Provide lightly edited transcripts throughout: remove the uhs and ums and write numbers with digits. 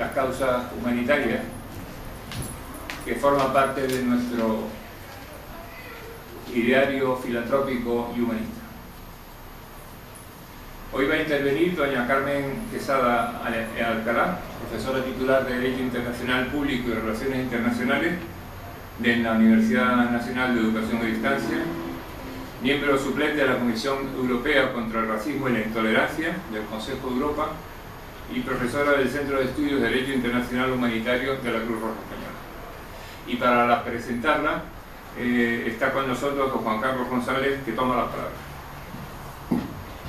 las causas humanitarias, que forma parte de nuestro ideario filantrópico y humanista. Hoy va a intervenir doña Carmen Quesada Alcalá, profesora titular de Derecho Internacional Público y Relaciones Internacionales de la Universidad Nacional de Educación a Distancia, miembro suplente de la Comisión Europea contra el Racismo y la Intolerancia del Consejo de Europa y profesora del Centro de Estudios de Derecho Internacional Humanitario de la Cruz Roja Española. Y para presentarla está con nosotros don Juan Carlos González, que toma la palabra.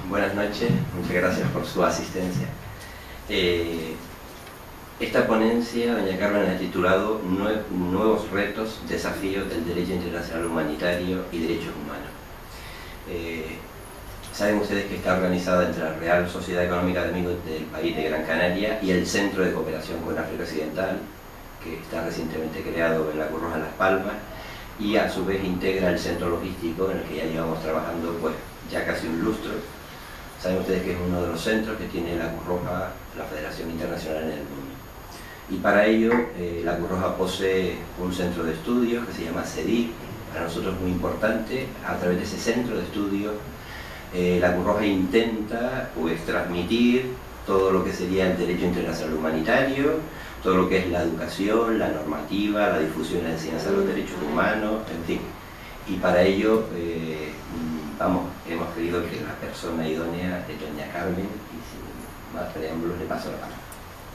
Buenas noches, muchas gracias por su asistencia. Esta ponencia, doña Carmen, la ha titulado Nuevos retos, desafíos del derecho internacional humanitario y derechos humanos. Saben ustedes que está organizada entre la Real Sociedad Económica de Amigos del País de Gran Canaria y el Centro de Cooperación con África Occidental, que está recientemente creado en la Cruz Roja Las Palmas, y a su vez integra el centro logístico en el que ya llevamos trabajando pues ya casi un lustro. Saben ustedes que es uno de los centros que tiene la Cruz Roja, la Federación Internacional en el mundo. Y para ello la Cruz Roja posee un centro de estudios que se llama CEDIC, para nosotros muy importante. A través de ese centro de estudios la Cruz Roja intenta pues transmitir todo lo que sería el derecho internacional humanitario, todo lo que es la educación, la normativa, la difusión y la enseñanza de los derechos humanos, en fin. Y para ello hemos creído que la persona idónea es doña Carmen, y sin más preámbulos le paso la palabra.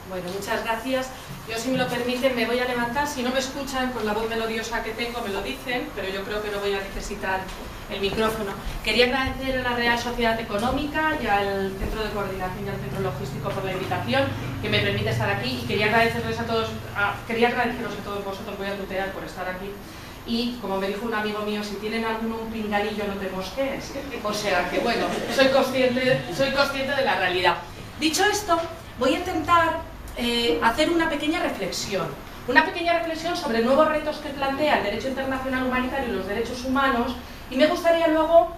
Bueno, muchas gracias. Yo, si me lo permiten, me voy a levantar. Si no me escuchan con la voz melodiosa que tengo, me lo dicen, pero yo creo que no voy a necesitar el micrófono. Quería agradecer a la Real Sociedad Económica y al Centro de Coordinación y al Centro Logístico por la invitación, que me permite estar aquí, y quería agradeceros a todos vosotros, voy a tutear por estar aquí. Y como me dijo un amigo mío, si tienen un pinganillo no te mosquees. O sea que bueno, soy consciente de la realidad. Dicho esto, voy a intentar hacer una pequeña reflexión sobre nuevos retos que plantea el derecho internacional humanitario y los derechos humanos, y me gustaría luego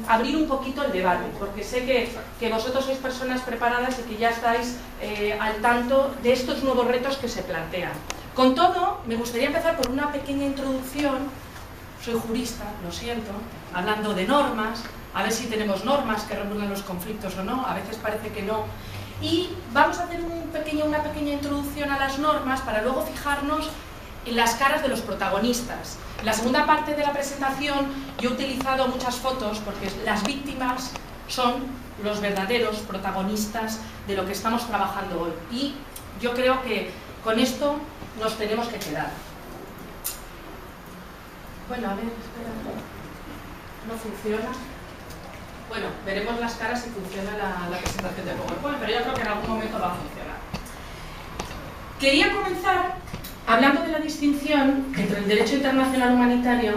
abrir un poquito el debate, porque sé que vosotros sois personas preparadas y que ya estáis al tanto de estos nuevos retos que se plantean. Con todo, me gustaría empezar por una pequeña introducción. Soy jurista, lo siento, hablando de normas, a ver si tenemos normas que regulan los conflictos o no, a veces parece que no. Y vamos a hacer una pequeña introducción a las normas para luego fijarnos en las caras de los protagonistas. En la segunda parte de la presentación yo he utilizado muchas fotos porque las víctimas son los verdaderos protagonistas de lo que estamos trabajando hoy. Y yo creo que con esto nos tenemos que quedar. Bueno, a ver, espera. No funciona. Bueno, veremos las caras si funciona la presentación de PowerPoint, pero yo creo que en algún momento va a funcionar. Quería comenzar hablando de la distinción entre el derecho internacional humanitario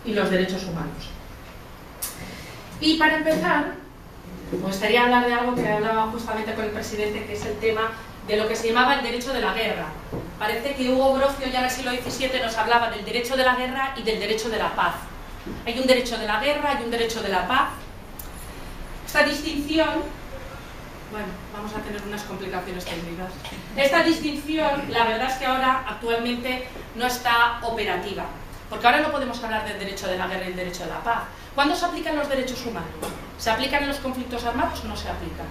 y los derechos humanos. Y para empezar, me gustaría hablar de algo que hablaba justamente con el presidente, que es el tema de lo que se llamaba el derecho de la guerra. Parece que Hugo Brocio ya en el siglo XVII nos hablaba del derecho de la guerra y del derecho de la paz. Hay un derecho de la guerra, hay un derecho de la paz. Esta distinción, bueno, vamos a tener unas complicaciones técnicas. Esta distinción, la verdad es que ahora, actualmente, no está operativa. Porque ahora no podemos hablar del derecho de la guerra y el derecho de la paz. ¿Cuándo se aplican los derechos humanos? ¿Se aplican en los conflictos armados o no se aplican?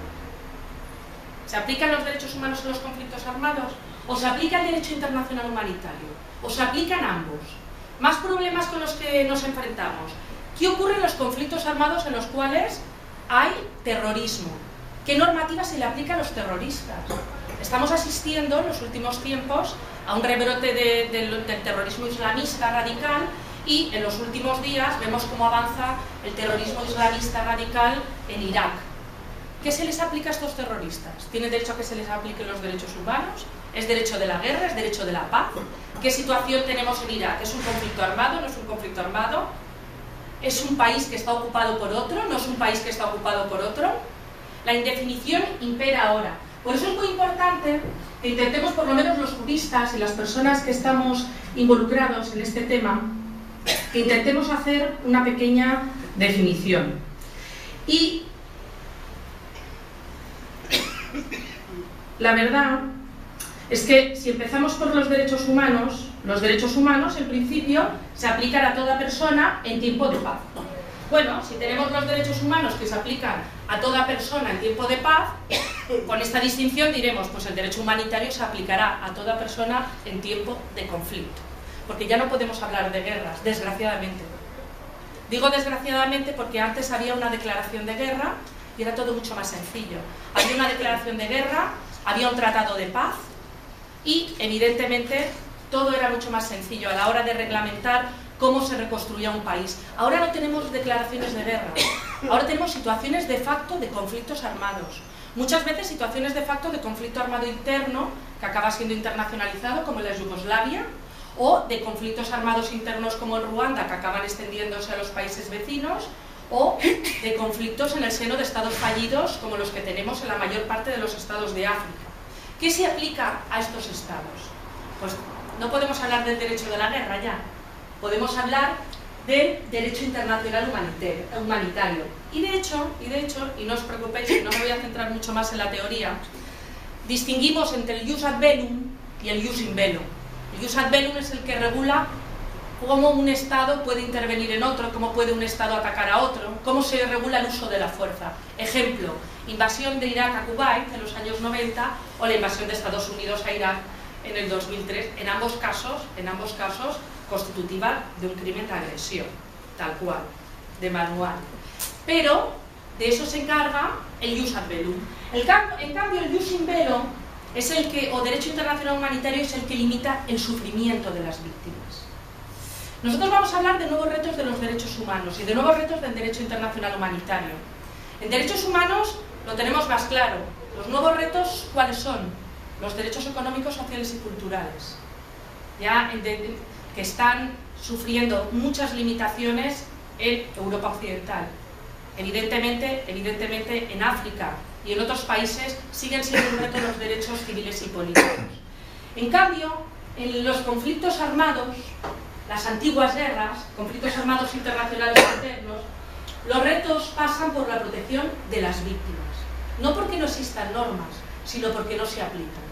¿Se aplican los derechos humanos en los conflictos armados? ¿O se aplica el derecho internacional humanitario? ¿O se aplican ambos? Más problemas con los que nos enfrentamos. ¿Qué ocurre en los conflictos armados en los cuales hay terrorismo? ¿Qué normativa se le aplica a los terroristas? Estamos asistiendo en los últimos tiempos a un rebrote del terrorismo islamista radical, y en los últimos días vemos cómo avanza el terrorismo islamista radical en Irak. ¿Qué se les aplica a estos terroristas? ¿Tienen derecho a que se les apliquen los derechos humanos? ¿Es derecho de la guerra? ¿Es derecho de la paz? ¿Qué situación tenemos en Irak? ¿Es un conflicto armado? ¿No es un conflicto armado? ¿Es un país que está ocupado por otro? ¿No es un país que está ocupado por otro? La indefinición impera ahora. Por eso es muy importante que intentemos, por lo menos los juristas y las personas que estamos involucrados en este tema, que intentemos hacer una pequeña definición. Y la verdad es que si empezamos por los derechos humanos en principio se aplican a toda persona en tiempo de paz. Bueno, si tenemos los derechos humanos que se aplican a toda persona en tiempo de paz, con esta distinción diremos, pues el derecho humanitario se aplicará a toda persona en tiempo de conflicto. Porque ya no podemos hablar de guerras, desgraciadamente. Digo desgraciadamente porque antes había una declaración de guerra y era todo mucho más sencillo. Había una declaración de guerra, había un tratado de paz y, evidentemente, todo era mucho más sencillo a la hora de reglamentar cómo se reconstruía un país. Ahora no tenemos declaraciones de guerra, ahora tenemos situaciones de facto de conflictos armados. Muchas veces situaciones de facto de conflicto armado interno, que acaba siendo internacionalizado, como en la Yugoslavia, o de conflictos armados internos como en Ruanda, que acaban extendiéndose a los países vecinos, o de conflictos en el seno de estados fallidos, como los que tenemos en la mayor parte de los estados de África. ¿Qué se aplica a estos estados? Pues no podemos hablar del derecho de la guerra ya, podemos hablar del derecho internacional humanitario. Y de hecho, y no os preocupéis, no me voy a centrar mucho más en la teoría, distinguimos entre el jus ad bellum y el jus in bello. El jus ad bellum es el que regula cómo un Estado puede intervenir en otro, cómo puede un Estado atacar a otro, cómo se regula el uso de la fuerza. Ejemplo, invasión de Irak a Kuwait en los años 90 o la invasión de Estados Unidos a Irak en el 2003, en ambos casos constitutiva de un crimen de agresión, tal cual, de manual. Pero de eso se encarga el jus ad bellum. En cambio, el jus in bello es el que, o derecho internacional humanitario, es el que limita el sufrimiento de las víctimas. Nosotros vamos a hablar de nuevos retos de los derechos humanos y de nuevos retos del derecho internacional humanitario. En derechos humanos lo tenemos más claro. Los nuevos retos, ¿cuáles son? Los derechos económicos, sociales y culturales. Ya que están sufriendo muchas limitaciones en Europa Occidental. Evidentemente en África y en otros países siguen siendo un reto los derechos civiles y políticos. En cambio, en los conflictos armados, las antiguas guerras, conflictos armados internacionales internos, los retos pasan por la protección de las víctimas. No porque no existan normas, sino porque no se aplican.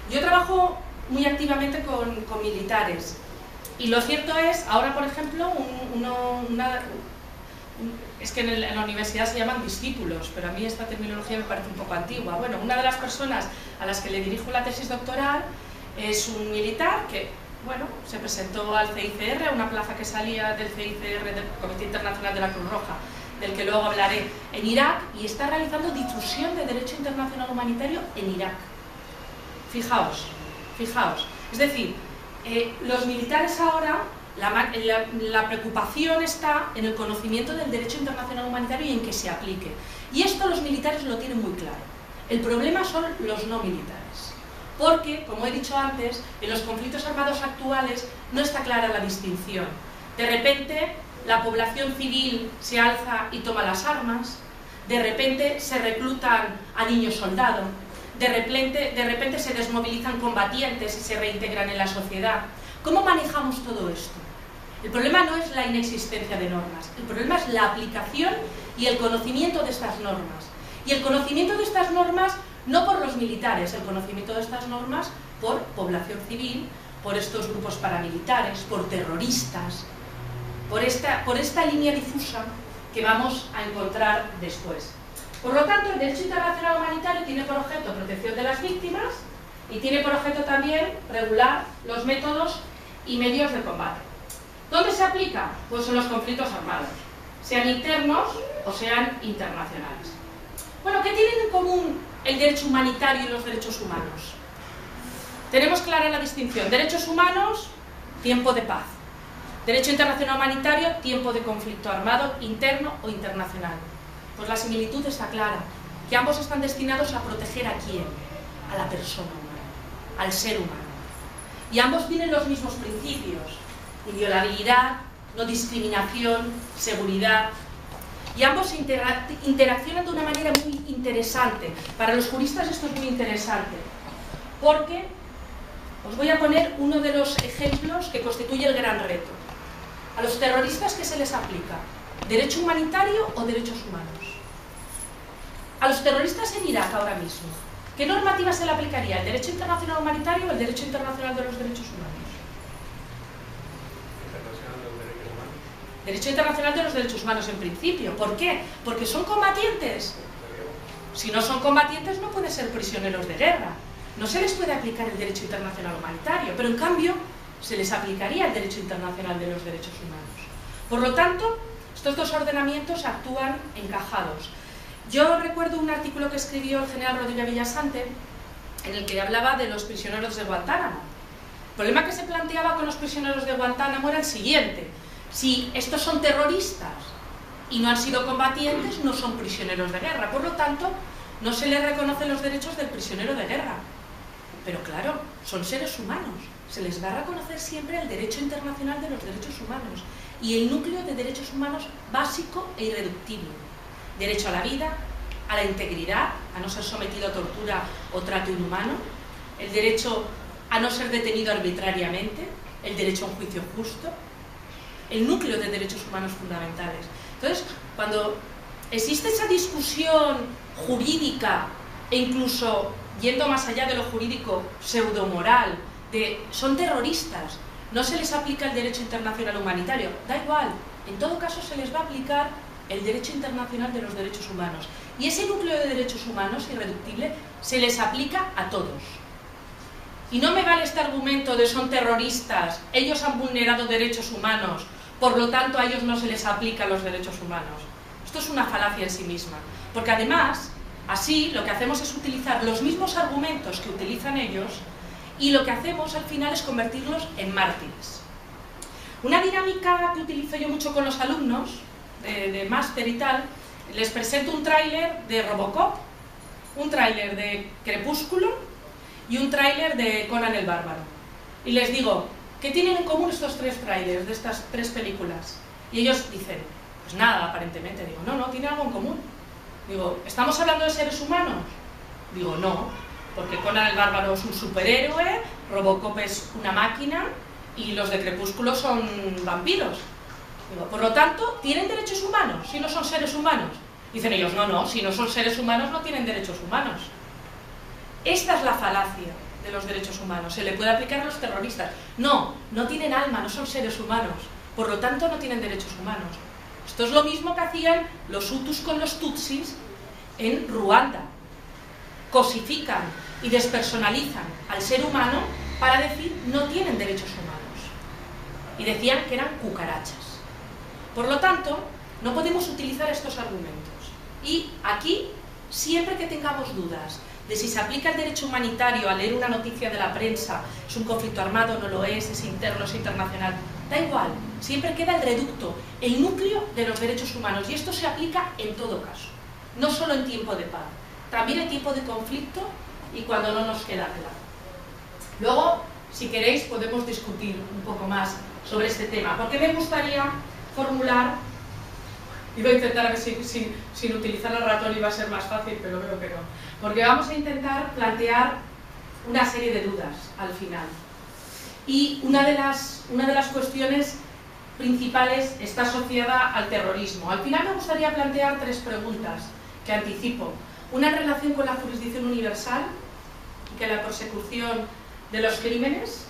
Yo trabajo muy activamente con militares y lo cierto es, ahora por ejemplo, es que en la universidad se llaman discípulos, pero a mí esta terminología me parece un poco antigua. Bueno, una de las personas a las que le dirijo la tesis doctoral es un militar que, bueno, se presentó al CICR, a una plaza que salía del CICR, del Comité Internacional de la Cruz Roja, del que luego hablaré, en Irak, y está realizando difusión de derecho internacional humanitario en Irak. Fijaos. Es decir, los militares ahora, la preocupación está en el conocimiento del derecho internacional humanitario y en que se aplique. Y esto los militares lo tienen muy claro. El problema son los no militares. Porque, como he dicho antes, en los conflictos armados actuales no está clara la distinción. De repente, la población civil se alza y toma las armas, de repente se reclutan a niños soldados, de repente se desmovilizan combatientes y se reintegran en la sociedad. ¿Cómo manejamos todo esto? El problema no es la inexistencia de normas, el problema es la aplicación y el conocimiento de estas normas. Y el conocimiento de estas normas no por los militares, el conocimiento de estas normas por población civil, por estos grupos paramilitares, por terroristas, por esta línea difusa que vamos a encontrar después. Por lo tanto, el derecho internacional humanitario tiene por objeto protección de las víctimas y tiene por objeto también regular los métodos y medios de combate. ¿Dónde se aplica? Pues en los conflictos armados, sean internos o sean internacionales. Bueno, ¿qué tienen en común el derecho humanitario y los derechos humanos? Tenemos clara la distinción. Derechos humanos, tiempo de paz. Derecho internacional humanitario, tiempo de conflicto armado, interno o internacional. Pues la similitud está clara, que ambos están destinados a proteger ¿a quién? A la persona humana, al ser humano. Y ambos tienen los mismos principios: inviolabilidad, no discriminación, seguridad. Y ambos interaccionan de una manera muy interesante. Para los juristas esto es muy interesante, porque os voy a poner uno de los ejemplos que constituye el gran reto. A los terroristas, ¿qué se les aplica? ¿Derecho humanitario o derechos humanos? A los terroristas en Irak ahora mismo, ¿Qué normativa se le aplicaría? ¿El derecho internacional humanitario o el derecho internacional de los derechos humanos? Derecho internacional de los derechos humanos en principio. ¿Por qué? Porque son combatientes. Si no son combatientes no pueden ser prisioneros de guerra. No se les puede aplicar el derecho internacional humanitario, pero en cambio se les aplicaría el derecho internacional de los derechos humanos. Por lo tanto, estos dos ordenamientos actúan encajados. Yo recuerdo un artículo que escribió el general Rodríguez Villasante en el que hablaba de los prisioneros de Guantánamo. El problema que se planteaba con los prisioneros de Guantánamo era el siguiente: si estos son terroristas y no han sido combatientes, no son prisioneros de guerra, por lo tanto no se les reconocen los derechos del prisionero de guerra. Pero claro, son seres humanos, se les va a reconocer siempre el derecho internacional de los derechos humanos y el núcleo de derechos humanos básico e irreductible: derecho a la vida, a la integridad, a no ser sometido a tortura o trato inhumano, el derecho a no ser detenido arbitrariamente, el derecho a un juicio justo, el núcleo de derechos humanos fundamentales. Entonces, cuando existe esa discusión jurídica e incluso yendo más allá de lo jurídico, pseudomoral, de son terroristas, no se les aplica el derecho internacional humanitario, da igual, en todo caso se les va a aplicar el derecho internacional de los derechos humanos. Y ese núcleo de derechos humanos irreductible se les aplica a todos. Y no me vale este argumento de son terroristas, ellos han vulnerado derechos humanos, por lo tanto a ellos no se les aplican los derechos humanos. Esto es una falacia en sí misma, porque además, así lo que hacemos es utilizar los mismos argumentos que utilizan ellos y lo que hacemos al final es convertirlos en mártires. Una dinámica que utilizo yo mucho con los alumnos de máster y tal, les presento un tráiler de Robocop, un tráiler de Crepúsculo y un tráiler de Conan el Bárbaro. Y les digo, ¿qué tienen en común estos tres tráilers de estas tres películas? Y ellos dicen, pues nada, aparentemente. Digo, no, tienen algo en común. Digo, ¿estamos hablando de seres humanos? Digo, no, porque Conan el Bárbaro es un superhéroe, Robocop es una máquina y los de Crepúsculo son vampiros. Digo, por lo tanto, ¿tienen derechos humanos si no son seres humanos? Dicen ellos, no, si no son seres humanos no tienen derechos humanos. Esta es la falacia de los derechos humanos. Se le puede aplicar a los terroristas. No tienen alma, no son seres humanos. Por lo tanto, no tienen derechos humanos. Esto es lo mismo que hacían los Hutus con los Tutsis en Ruanda. Cosifican y despersonalizan al ser humano para decir no tienen derechos humanos. Y decían que eran cucarachas. Por lo tanto, no podemos utilizar estos argumentos. Y aquí, siempre que tengamos dudas de si se aplica el derecho humanitario a leer una noticia de la prensa, es un conflicto armado, no lo es interno, es internacional, da igual, siempre queda el reducto, el núcleo de los derechos humanos, y esto se aplica en todo caso, no solo en tiempo de paz, también en tiempo de conflicto y cuando no nos queda claro. Luego, si queréis, podemos discutir un poco más sobre este tema, porque me gustaría formular, iba a intentar a ver si sin utilizar el ratón iba a ser más fácil, pero veo que no, porque vamos a intentar plantear una serie de dudas al final. Y una de las cuestiones principales está asociada al terrorismo. Al final me gustaría plantear tres preguntas que anticipo. Una en relación con la jurisdicción universal y que la persecución de los crímenes.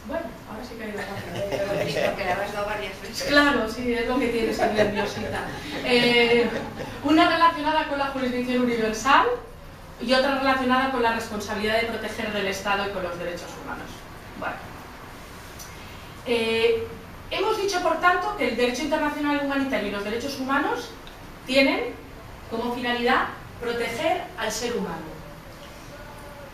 Bueno, ahora sí que hay una fácil. Porque la has dado varias veces. Claro, sí, es lo que tiene ser nerviosita. Una relacionada con la jurisdicción universal y otra relacionada con la responsabilidad de proteger del Estado y con los derechos humanos. Bueno. Hemos dicho, por tanto, que el derecho internacional humanitario y los derechos humanos tienen como finalidad proteger al ser humano.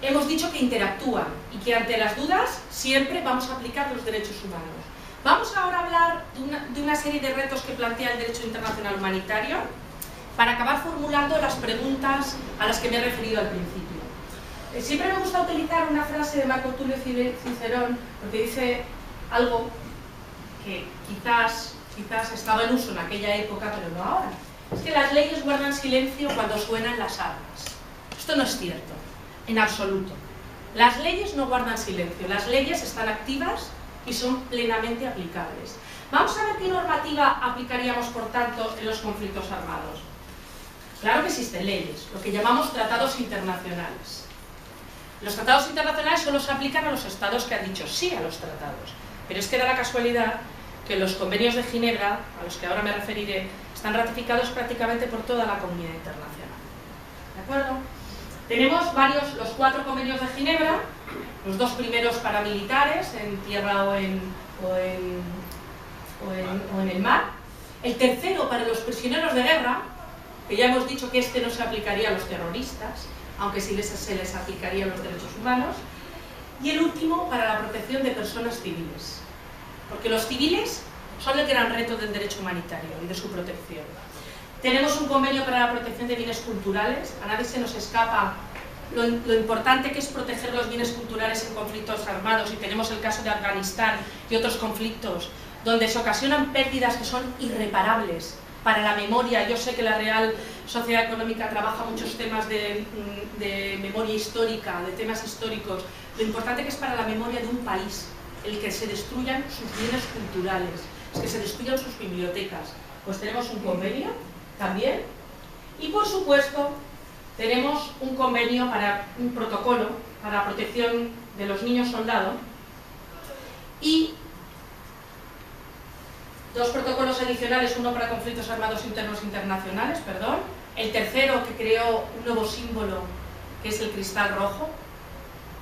Hemos dicho que interactúan y que ante las dudas siempre vamos a aplicar los derechos humanos. Vamos ahora a hablar de una serie de retos que plantea el derecho internacional humanitario para acabar formulando las preguntas a las que me he referido al principio. Siempre me gusta utilizar una frase de Marco Tulio Cicerón porque dice algo que quizás estaba en uso en aquella época, pero no ahora. Es que las leyes guardan silencio cuando suenan las armas. Esto no es cierto, en absoluto. Las leyes no guardan silencio, las leyes están activas y son plenamente aplicables. Vamos a ver qué normativa aplicaríamos, por tanto, en los conflictos armados. Claro que existen leyes, lo que llamamos tratados internacionales. Los tratados internacionales solo se aplican a los estados que han dicho sí a los tratados, pero es que da la casualidad que los convenios de Ginebra, a los que ahora me referiré, están ratificados prácticamente por toda la comunidad internacional. ¿De acuerdo? Tenemos los 4 convenios de Ginebra, los 2 primeros paramilitares, en tierra o en el mar. El tercero para los prisioneros de guerra, que ya hemos dicho que este no se aplicaría a los terroristas, aunque sí se les aplicaría a los derechos humanos. Y el último para la protección de personas civiles, porque los civiles son el gran reto del derecho humanitario y de su protección. Tenemos un convenio para la protección de bienes culturales. A nadie se nos escapa lo importante que es proteger los bienes culturales en conflictos armados, y tenemos el caso de Afganistán y otros conflictos donde se ocasionan pérdidas que son irreparables para la memoria. Yo sé que la Real Sociedad Económica trabaja muchos temas de memoria histórica, de temas históricos. Lo importante que es para la memoria de un país el que se destruyan sus bienes culturales, es que se destruyan sus bibliotecas. Pues tenemos un convenio también, y por supuesto tenemos un convenio un protocolo para la protección de los niños soldado, y 2 protocolos adicionales, uno para conflictos armados internos internacionales, el tercero que creó un nuevo símbolo que es el cristal rojo.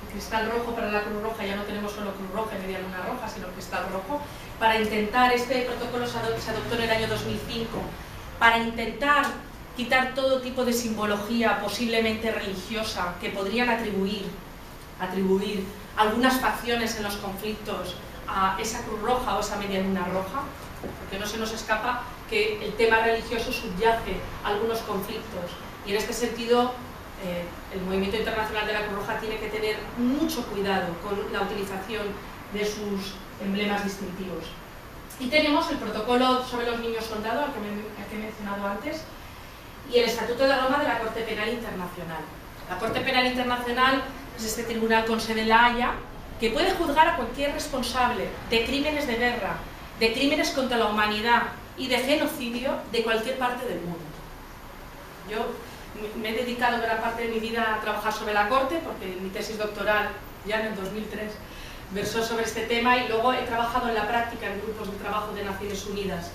El cristal rojo para la Cruz Roja, ya no tenemos solo Cruz Roja y Media Luna Roja, sino cristal rojo, para intentar, este protocolo se adoptó en el año 2005, para intentar quitar todo tipo de simbología posiblemente religiosa que podrían atribuir algunas facciones en los conflictos a esa Cruz Roja o esa Media Luna Roja, porque no se nos escapa que el tema religioso subyace a algunos conflictos, y en este sentido el movimiento internacional de la Cruz Roja tiene que tener mucho cuidado con la utilización de sus emblemas distintivos. Y tenemos el protocolo sobre los niños soldados, al que he mencionado antes, y el Estatuto de Roma de la Corte Penal Internacional. La Corte Penal Internacional es este tribunal con sede en La Haya, que puede juzgar a cualquier responsable de crímenes de guerra, de crímenes contra la humanidad y de genocidio de cualquier parte del mundo. Yo me he dedicado gran parte de mi vida a trabajar sobre la Corte, porque mi tesis doctoral, ya en el 2003, versó sobre este tema, y luego he trabajado en la práctica en grupos de trabajo de Naciones Unidas.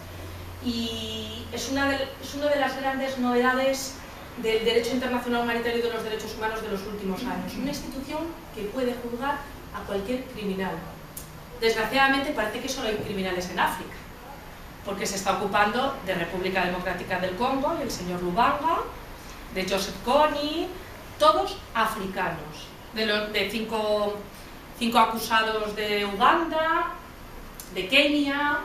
Y es una de las grandes novedades del derecho internacional humanitario y de los derechos humanos de los últimos años. Una institución que puede juzgar a cualquier criminal. Desgraciadamente parece que solo hay criminales en África, porque se está ocupando de República Democrática del Congo, y el señor Lubanga, de Joseph Kony, todos africanos, de cinco acusados de Uganda, de Kenia.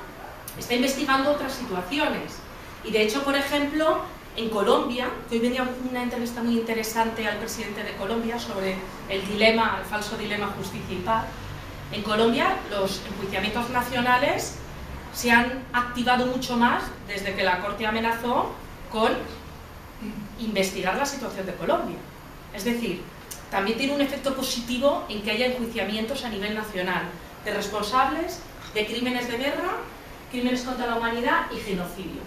Está investigando otras situaciones, y de hecho, por ejemplo, en Colombia, que hoy venía una entrevista muy interesante al presidente de Colombia sobre el falso dilema justicia y paz. En Colombia los enjuiciamientos nacionales se han activado mucho más desde que la Corte amenazó con investigar la situación de Colombia. Es decir, también tiene un efecto positivo en que haya enjuiciamientos a nivel nacional de responsables de crímenes de guerra, crímenes contra la humanidad y genocidio.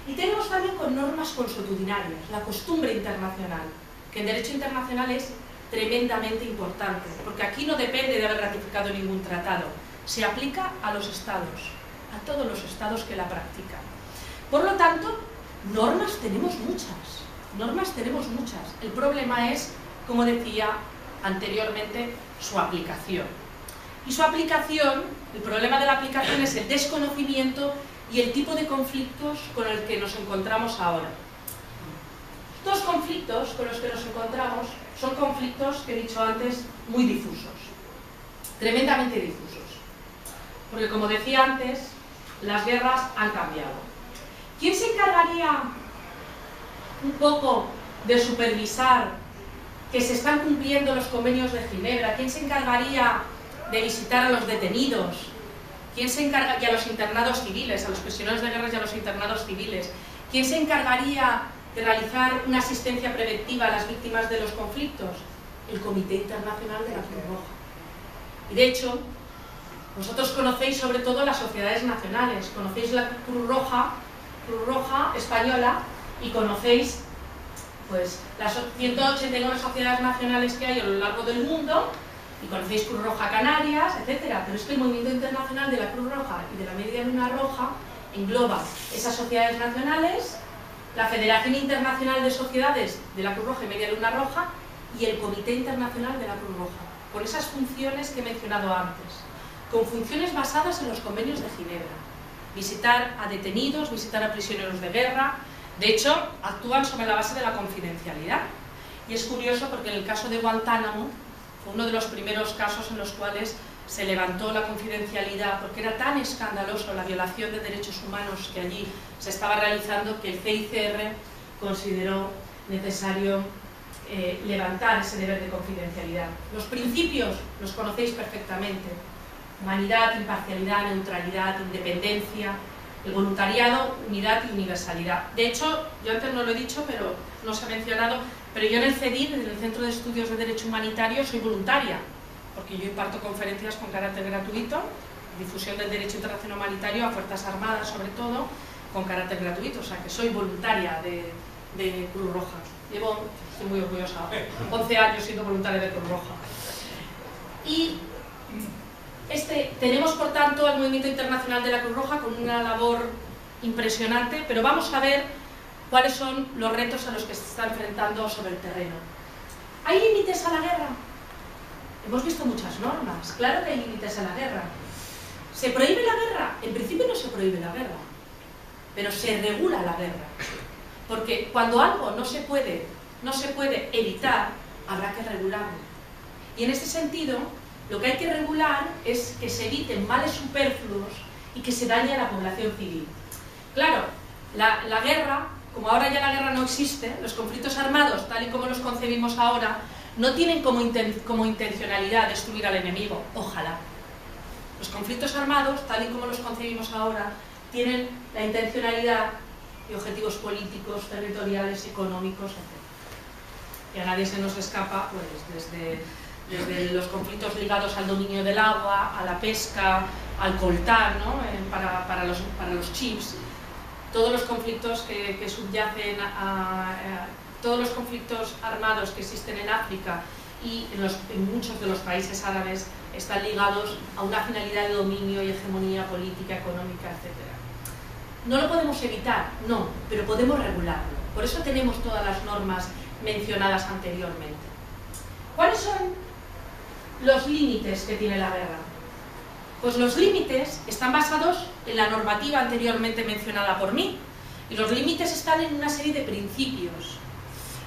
Y tenemos también con normas consuetudinarias, la costumbre internacional, que en derecho internacional es tremendamente importante, porque aquí no depende de haber ratificado ningún tratado, se aplica a los estados, a todos los estados que la practican. Por lo tanto, normas tenemos muchas, el problema es, como decía anteriormente, su aplicación. Y su aplicación, el problema de la aplicación es el desconocimiento y el tipo de conflictos con el que nos encontramos ahora. Dos conflictos con los que nos encontramos son conflictos que he dicho antes muy difusos, tremendamente difusos, porque como decía antes, las guerras han cambiado. ¿Quién se encargaría un poco de supervisar que se están cumpliendo los convenios de Ginebra? ¿Quién se encargaría de visitar a los detenidos? ¿Quién se encargaría a los internados civiles, a los prisioneros de guerra y a los internados civiles? ¿Quién se encargaría de realizar una asistencia preventiva a las víctimas de los conflictos? El Comité Internacional de la Cruz Roja. Y de hecho, vosotros conocéis sobre todo las sociedades nacionales, conocéis la Cruz Roja española, y conocéis pues las 189 sociedades nacionales que hay a lo largo del mundo, y conocéis Cruz Roja Canarias, etcétera, pero es que el movimiento internacional de la Cruz Roja y de la Media Luna Roja engloba esas sociedades nacionales, la Federación Internacional de Sociedades de la Cruz Roja y Media Luna Roja y el Comité Internacional de la Cruz Roja, con esas funciones que he mencionado antes, con funciones basadas en los convenios de Ginebra: visitar a detenidos, visitar a prisioneros de guerra. De hecho, actúan sobre la base de la confidencialidad. Y es curioso porque en el caso de Guantánamo fue uno de los primeros casos en los cuales se levantó la confidencialidad, porque era tan escandaloso la violación de derechos humanos que allí se estaba realizando, que el CICR consideró necesario levantar ese deber de confidencialidad. Los principios los conocéis perfectamente: humanidad, imparcialidad, neutralidad, independencia, el voluntariado, unidad y universalidad. De hecho, yo antes no lo he dicho, pero no se ha mencionado, pero yo en el CEDIR, en el Centro de Estudios de Derecho Humanitario, soy voluntaria, porque yo imparto conferencias con carácter gratuito, difusión del derecho internacional humanitario a Fuerzas Armadas, sobre todo, con carácter gratuito, o sea que soy voluntaria de Cruz Roja. Estoy muy orgullosa, 11 años siendo voluntaria de Cruz Roja. Y tenemos, por tanto, al movimiento internacional de la Cruz Roja con una labor impresionante, pero vamos a ver cuáles son los retos a los que se está enfrentando sobre el terreno. ¿Hay límites a la guerra? Hemos visto muchas normas, claro que hay límites a la guerra. ¿Se prohíbe la guerra? En principio no se prohíbe la guerra, pero se regula la guerra. Porque cuando algo no se puede evitar, habrá que regularlo. Y en ese sentido, lo que hay que regular es que se eviten males superfluos y que se dañe a la población civil. Claro, la guerra, como ahora ya la guerra no existe, los conflictos armados, tal y como los concebimos ahora, no tienen como intencionalidad destruir al enemigo, ojalá. Los conflictos armados, tal y como los concebimos ahora, tienen la intencionalidad y objetivos políticos, territoriales, económicos, etc. Y a nadie se nos escapa, pues, desde los conflictos ligados al dominio del agua, a la pesca, al coltán, ¿no? para los chips, todos los conflictos que subyacen todos los conflictos armados que existen en África y en muchos de los países árabes están ligados a una finalidad de dominio y hegemonía política, económica, etc. No lo podemos evitar, no, pero podemos regularlo. Por eso tenemos todas las normas mencionadas anteriormente. ¿Cuáles son los límites que tiene la guerra? Pues los límites están basados en la normativa anteriormente mencionada por mí, y los límites están en una serie de principios.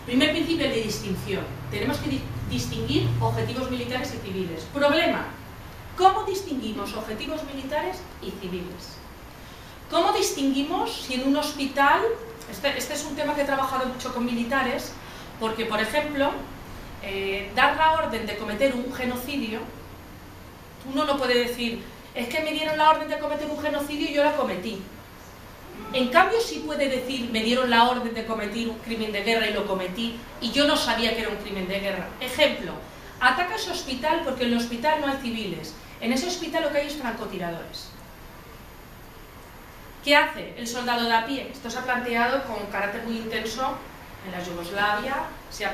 Primer principio, el de distinción. Tenemos que distinguir objetivos militares y civiles. Problema: ¿cómo distinguimos objetivos militares y civiles? ¿Cómo distinguimos si en un hospital... Este es un tema que he trabajado mucho con militares, porque, por ejemplo, dar la orden de cometer un genocidio, uno no puede decir, es que me dieron la orden de cometer un genocidio y yo la cometí. En cambio, sí puede decir, me dieron la orden de cometer un crimen de guerra y lo cometí, y yo no sabía que era un crimen de guerra. Ejemplo, ataca ese hospital porque en el hospital no hay civiles. En ese hospital lo que hay es francotiradores. ¿Qué hace el soldado de a pie? Esto se ha planteado con carácter muy intenso en la Yugoslavia, se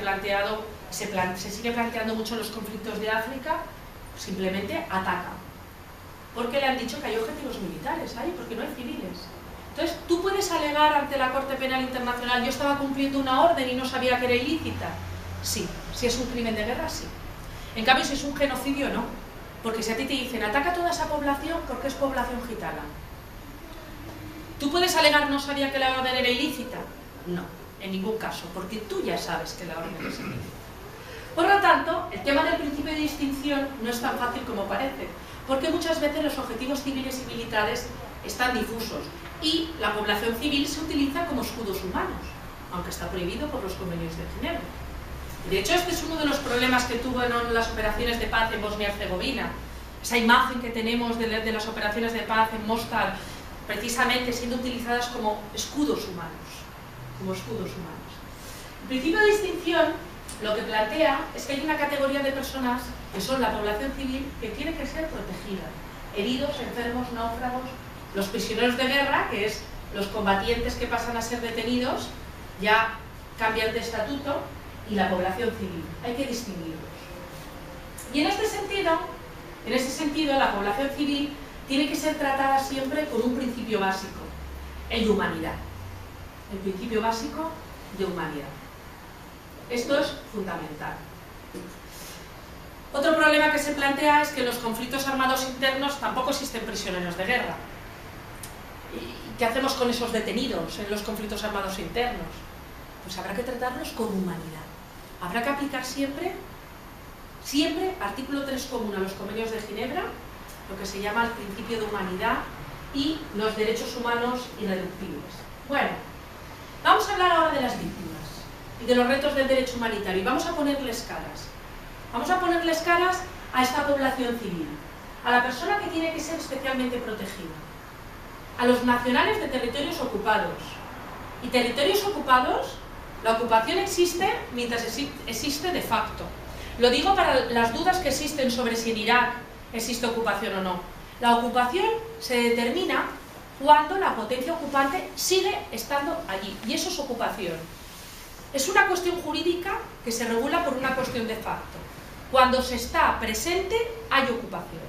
sigue planteando mucho en los conflictos de África. Simplemente ataca. Porque le han dicho que hay objetivos militares ahí, porque no hay civiles. Entonces, tú puedes alegar ante la Corte Penal Internacional, yo estaba cumpliendo una orden y no sabía que era ilícita. Sí, si es un crimen de guerra, sí. En cambio, si es un genocidio, no. Porque si a ti te dicen, ataca a toda esa población porque es población gitana. ¿Tú puedes alegar no sabía que la orden era ilícita? No, en ningún caso, porque tú ya sabes que la orden es ilícita. Por lo tanto, el tema del principio de distinción no es tan fácil como parece, porque muchas veces los objetivos civiles y militares están difusos y la población civil se utiliza como escudos humanos, aunque está prohibido por los convenios de Ginebra. De hecho, este es uno de los problemas que tuvo en las operaciones de paz en Bosnia y Herzegovina. Esa imagen que tenemos de las operaciones de paz en Mostar, precisamente siendo utilizadas como escudos humanos. El principio de distinción lo que plantea es que hay una categoría de personas que son la población civil que tiene que ser protegida. Heridos, enfermos, náufragos, los prisioneros de guerra, que es los combatientes que pasan a ser detenidos, ya cambiante estatuto y la población civil. Hay que distinguirlos. Y en este sentido, la población civil tiene que ser tratada siempre con un principio básico, el de humanidad. El principio básico de humanidad. Esto es fundamental. Otro problema que se plantea es que en los conflictos armados internos tampoco existen prisioneros de guerra. ¿Y qué hacemos con esos detenidos en los conflictos armados internos? Pues habrá que tratarlos con humanidad. Habrá que aplicar siempre, artículo 3 común a los convenios de Ginebra, lo que se llama el principio de humanidad y los derechos humanos irreductibles. Bueno, vamos a hablar ahora de las víctimas y de los retos del derecho humanitario y vamos a ponerles caras. Vamos a ponerles caras a esta población civil, a la persona que tiene que ser especialmente protegida, a los nacionales de territorios ocupados. Y territorios ocupados, la ocupación existe mientras existe de facto. Lo digo para las dudas que existen sobre si en Irak existe ocupación o no. La ocupación se determina cuando la potencia ocupante sigue estando allí, y eso es ocupación. Es una cuestión jurídica que se regula por una cuestión de facto. Cuando se está presente, hay ocupación.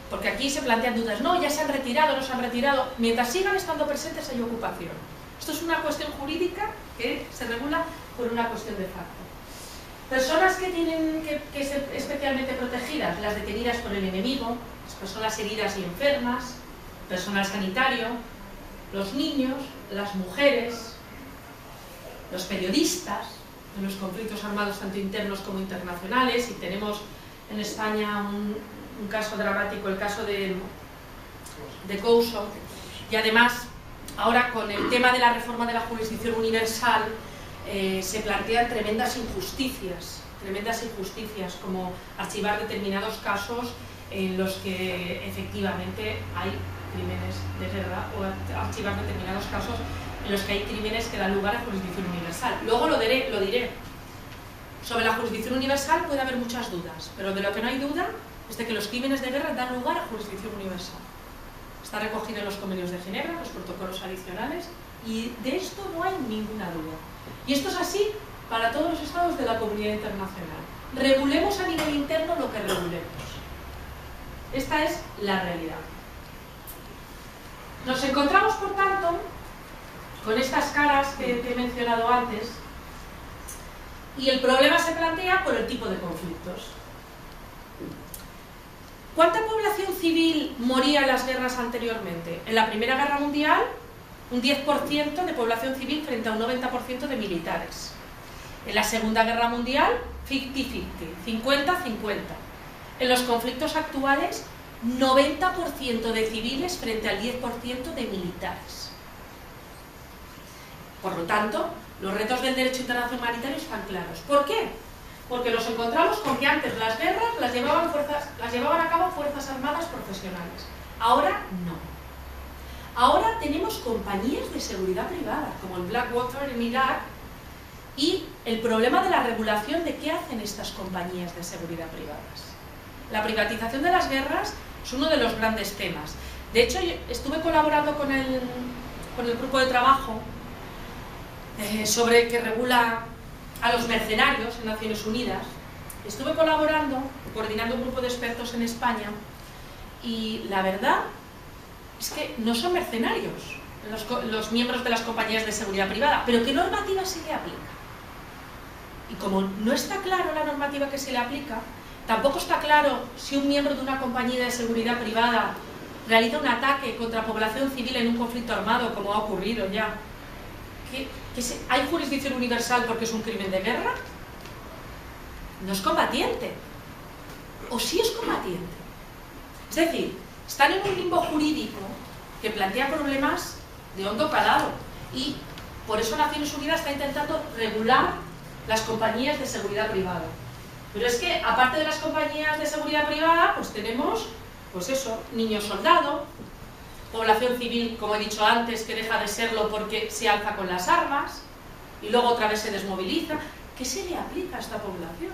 Porque aquí se plantean dudas, no, ya se han retirado, no se han retirado. Mientras sigan estando presentes, hay ocupación. Esto es una cuestión jurídica que se regula por una cuestión de facto. Personas que tienen que ser especialmente protegidas, las detenidas por el enemigo, las personas heridas y enfermas, personal sanitario, los niños, las mujeres, los periodistas, en los conflictos armados tanto internos como internacionales, y tenemos en España un caso dramático, el caso de Couso, y además ahora con el tema de la reforma de la jurisdicción universal se plantean tremendas injusticias, como archivar determinados casos en los que efectivamente hay crímenes de guerra, o archivar determinados casos en los que hay crímenes que dan lugar a jurisdicción universal. Luego lo diré. Sobre la jurisdicción universal puede haber muchas dudas, pero de lo que no hay duda es de que los crímenes de guerra dan lugar a jurisdicción universal. Está recogido en los convenios de Ginebra, los protocolos adicionales, y de esto no hay ninguna duda. Y esto es así para todos los estados de la comunidad internacional. Regulemos a nivel interno lo que regulemos. Esta es la realidad. Nos encontramos, por tanto, con estas caras que te he mencionado antes, y el problema se plantea por el tipo de conflictos. ¿Cuánta población civil moría en las guerras anteriormente? En la Primera Guerra Mundial, un 10% de población civil frente a un 90% de militares. En la Segunda Guerra Mundial, 50-50, 50-50. En los conflictos actuales, 90% de civiles frente al 10% de militares. Por lo tanto, los retos del derecho internacional humanitario están claros. ¿Por qué? Porque nos encontramos con que antes las guerras las llevaban a cabo fuerzas armadas profesionales. Ahora no. Ahora tenemos compañías de seguridad privada, como el Blackwater en Irak, y el problema de la regulación de qué hacen estas compañías de seguridad privadas. La privatización de las guerras es uno de los grandes temas. De hecho, yo estuve colaborando con el grupo de trabajo sobre que regula a los mercenarios en Naciones Unidas. Estuve colaborando, coordinando un grupo de expertos en España, y la verdad es que no son mercenarios los miembros de las compañías de seguridad privada, pero ¿qué normativa se le aplica? Y como no está claro la normativa que se le aplica, tampoco está claro si un miembro de una compañía de seguridad privada realiza un ataque contra población civil en un conflicto armado, como ha ocurrido ya. ¿Hay jurisdicción universal porque es un crimen de guerra? No es combatiente. ¿O sí es combatiente? Es decir, están en un limbo jurídico que plantea problemas de hondo calado, y por eso Naciones Unidas está intentando regular las compañías de seguridad privada. Pero es que, aparte de las compañías de seguridad privada, pues tenemos, pues eso, niños soldado, población civil, como he dicho antes, que deja de serlo porque se alza con las armas y luego otra vez se desmoviliza. ¿Qué se le aplica a esta población?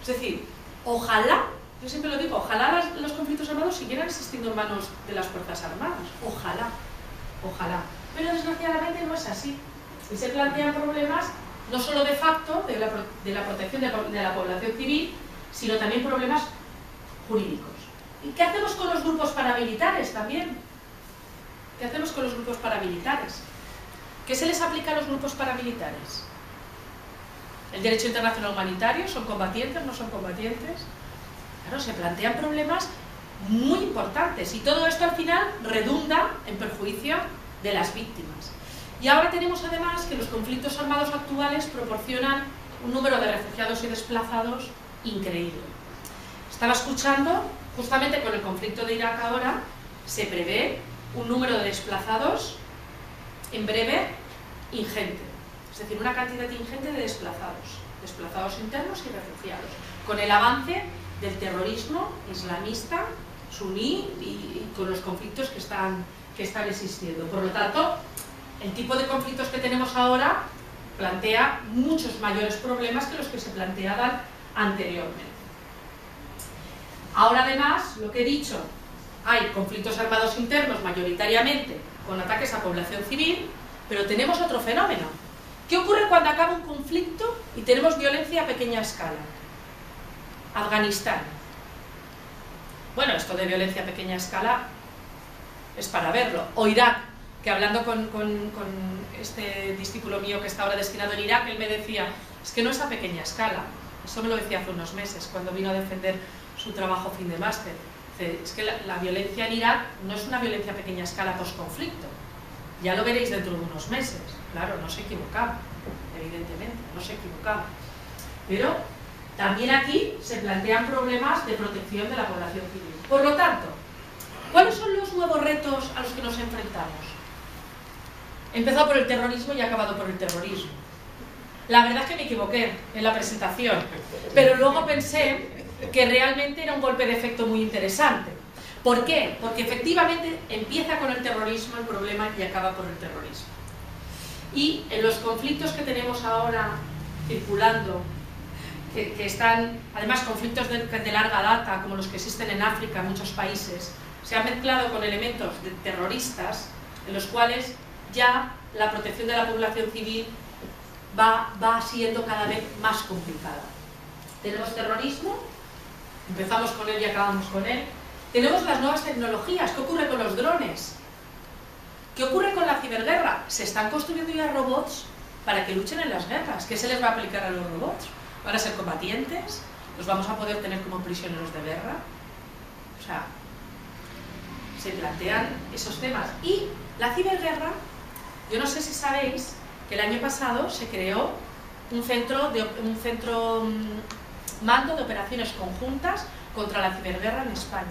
Es decir, ojalá, yo siempre lo digo, ojalá los conflictos armados siguieran existiendo en manos de las Fuerzas Armadas. Ojalá, ojalá. Pero desgraciadamente no es así. Y se plantean problemas no solo de facto de la protección de la población civil, sino también problemas jurídicos. ¿Y qué hacemos con los grupos paramilitares también? ¿Qué hacemos con los grupos paramilitares? ¿Qué se les aplica a los grupos paramilitares? ¿El derecho internacional humanitario? ¿Son combatientes? ¿No son combatientes? Claro, se plantean problemas muy importantes y todo esto al final redunda en perjuicio de las víctimas. Y ahora tenemos además que los conflictos armados actuales proporcionan un número de refugiados y desplazados increíble. Estaba escuchando, justamente con el conflicto de Irak ahora, se prevé un número de desplazados en breve ingente. Es decir, una cantidad ingente de desplazados internos y refugiados, con el avance del terrorismo islamista, suní y con los conflictos que están existiendo. Por lo tanto, el tipo de conflictos que tenemos ahora plantea muchos mayores problemas que los que se planteaban anteriormente. Ahora además, lo que he dicho, hay conflictos armados internos mayoritariamente con ataques a población civil, pero tenemos otro fenómeno. ¿Qué ocurre cuando acaba un conflicto y tenemos violencia a pequeña escala? Afganistán. Bueno, esto de violencia a pequeña escala es para verlo. O Irak, que hablando con este discípulo mío que está ahora destinado en Irak, él me decía, es que no es a pequeña escala. Eso me lo decía hace unos meses, cuando vino a defender su trabajo fin de máster. Es que la violencia en Irak no es una violencia a pequeña escala post-conflicto. Ya lo veréis dentro de unos meses. Claro, no se equivocaba, evidentemente, no se equivocaba. Pero también aquí se plantean problemas de protección de la población civil. Por lo tanto, ¿cuáles son los nuevos retos a los que nos enfrentamos? He empezado por el terrorismo y he acabado por el terrorismo. La verdad es que me equivoqué en la presentación, pero luego pensé que realmente era un golpe de efecto muy interesante. ¿Por qué? Porque efectivamente empieza con el terrorismo el problema y acaba por el terrorismo. Y en los conflictos que tenemos ahora circulando, que están, además conflictos de larga data, como los que existen en África, en muchos países, se han mezclado con elementos terroristas, en los cuales ya la protección de la población civil va siendo cada vez más complicada. Tenemos terrorismo, empezamos con él y acabamos con él. Tenemos las nuevas tecnologías. ¿Qué ocurre con los drones? ¿Qué ocurre con la ciberguerra? Se están construyendo ya robots para que luchen en las guerras. ¿Qué se les va a aplicar a los robots? ¿Van a ser combatientes? ¿Los vamos a poder tener como prisioneros de guerra? O sea, se plantean esos temas. Y la ciberguerra, yo no sé si sabéis que el año pasado se creó un centro mando de operaciones conjuntas contra la ciberguerra en España.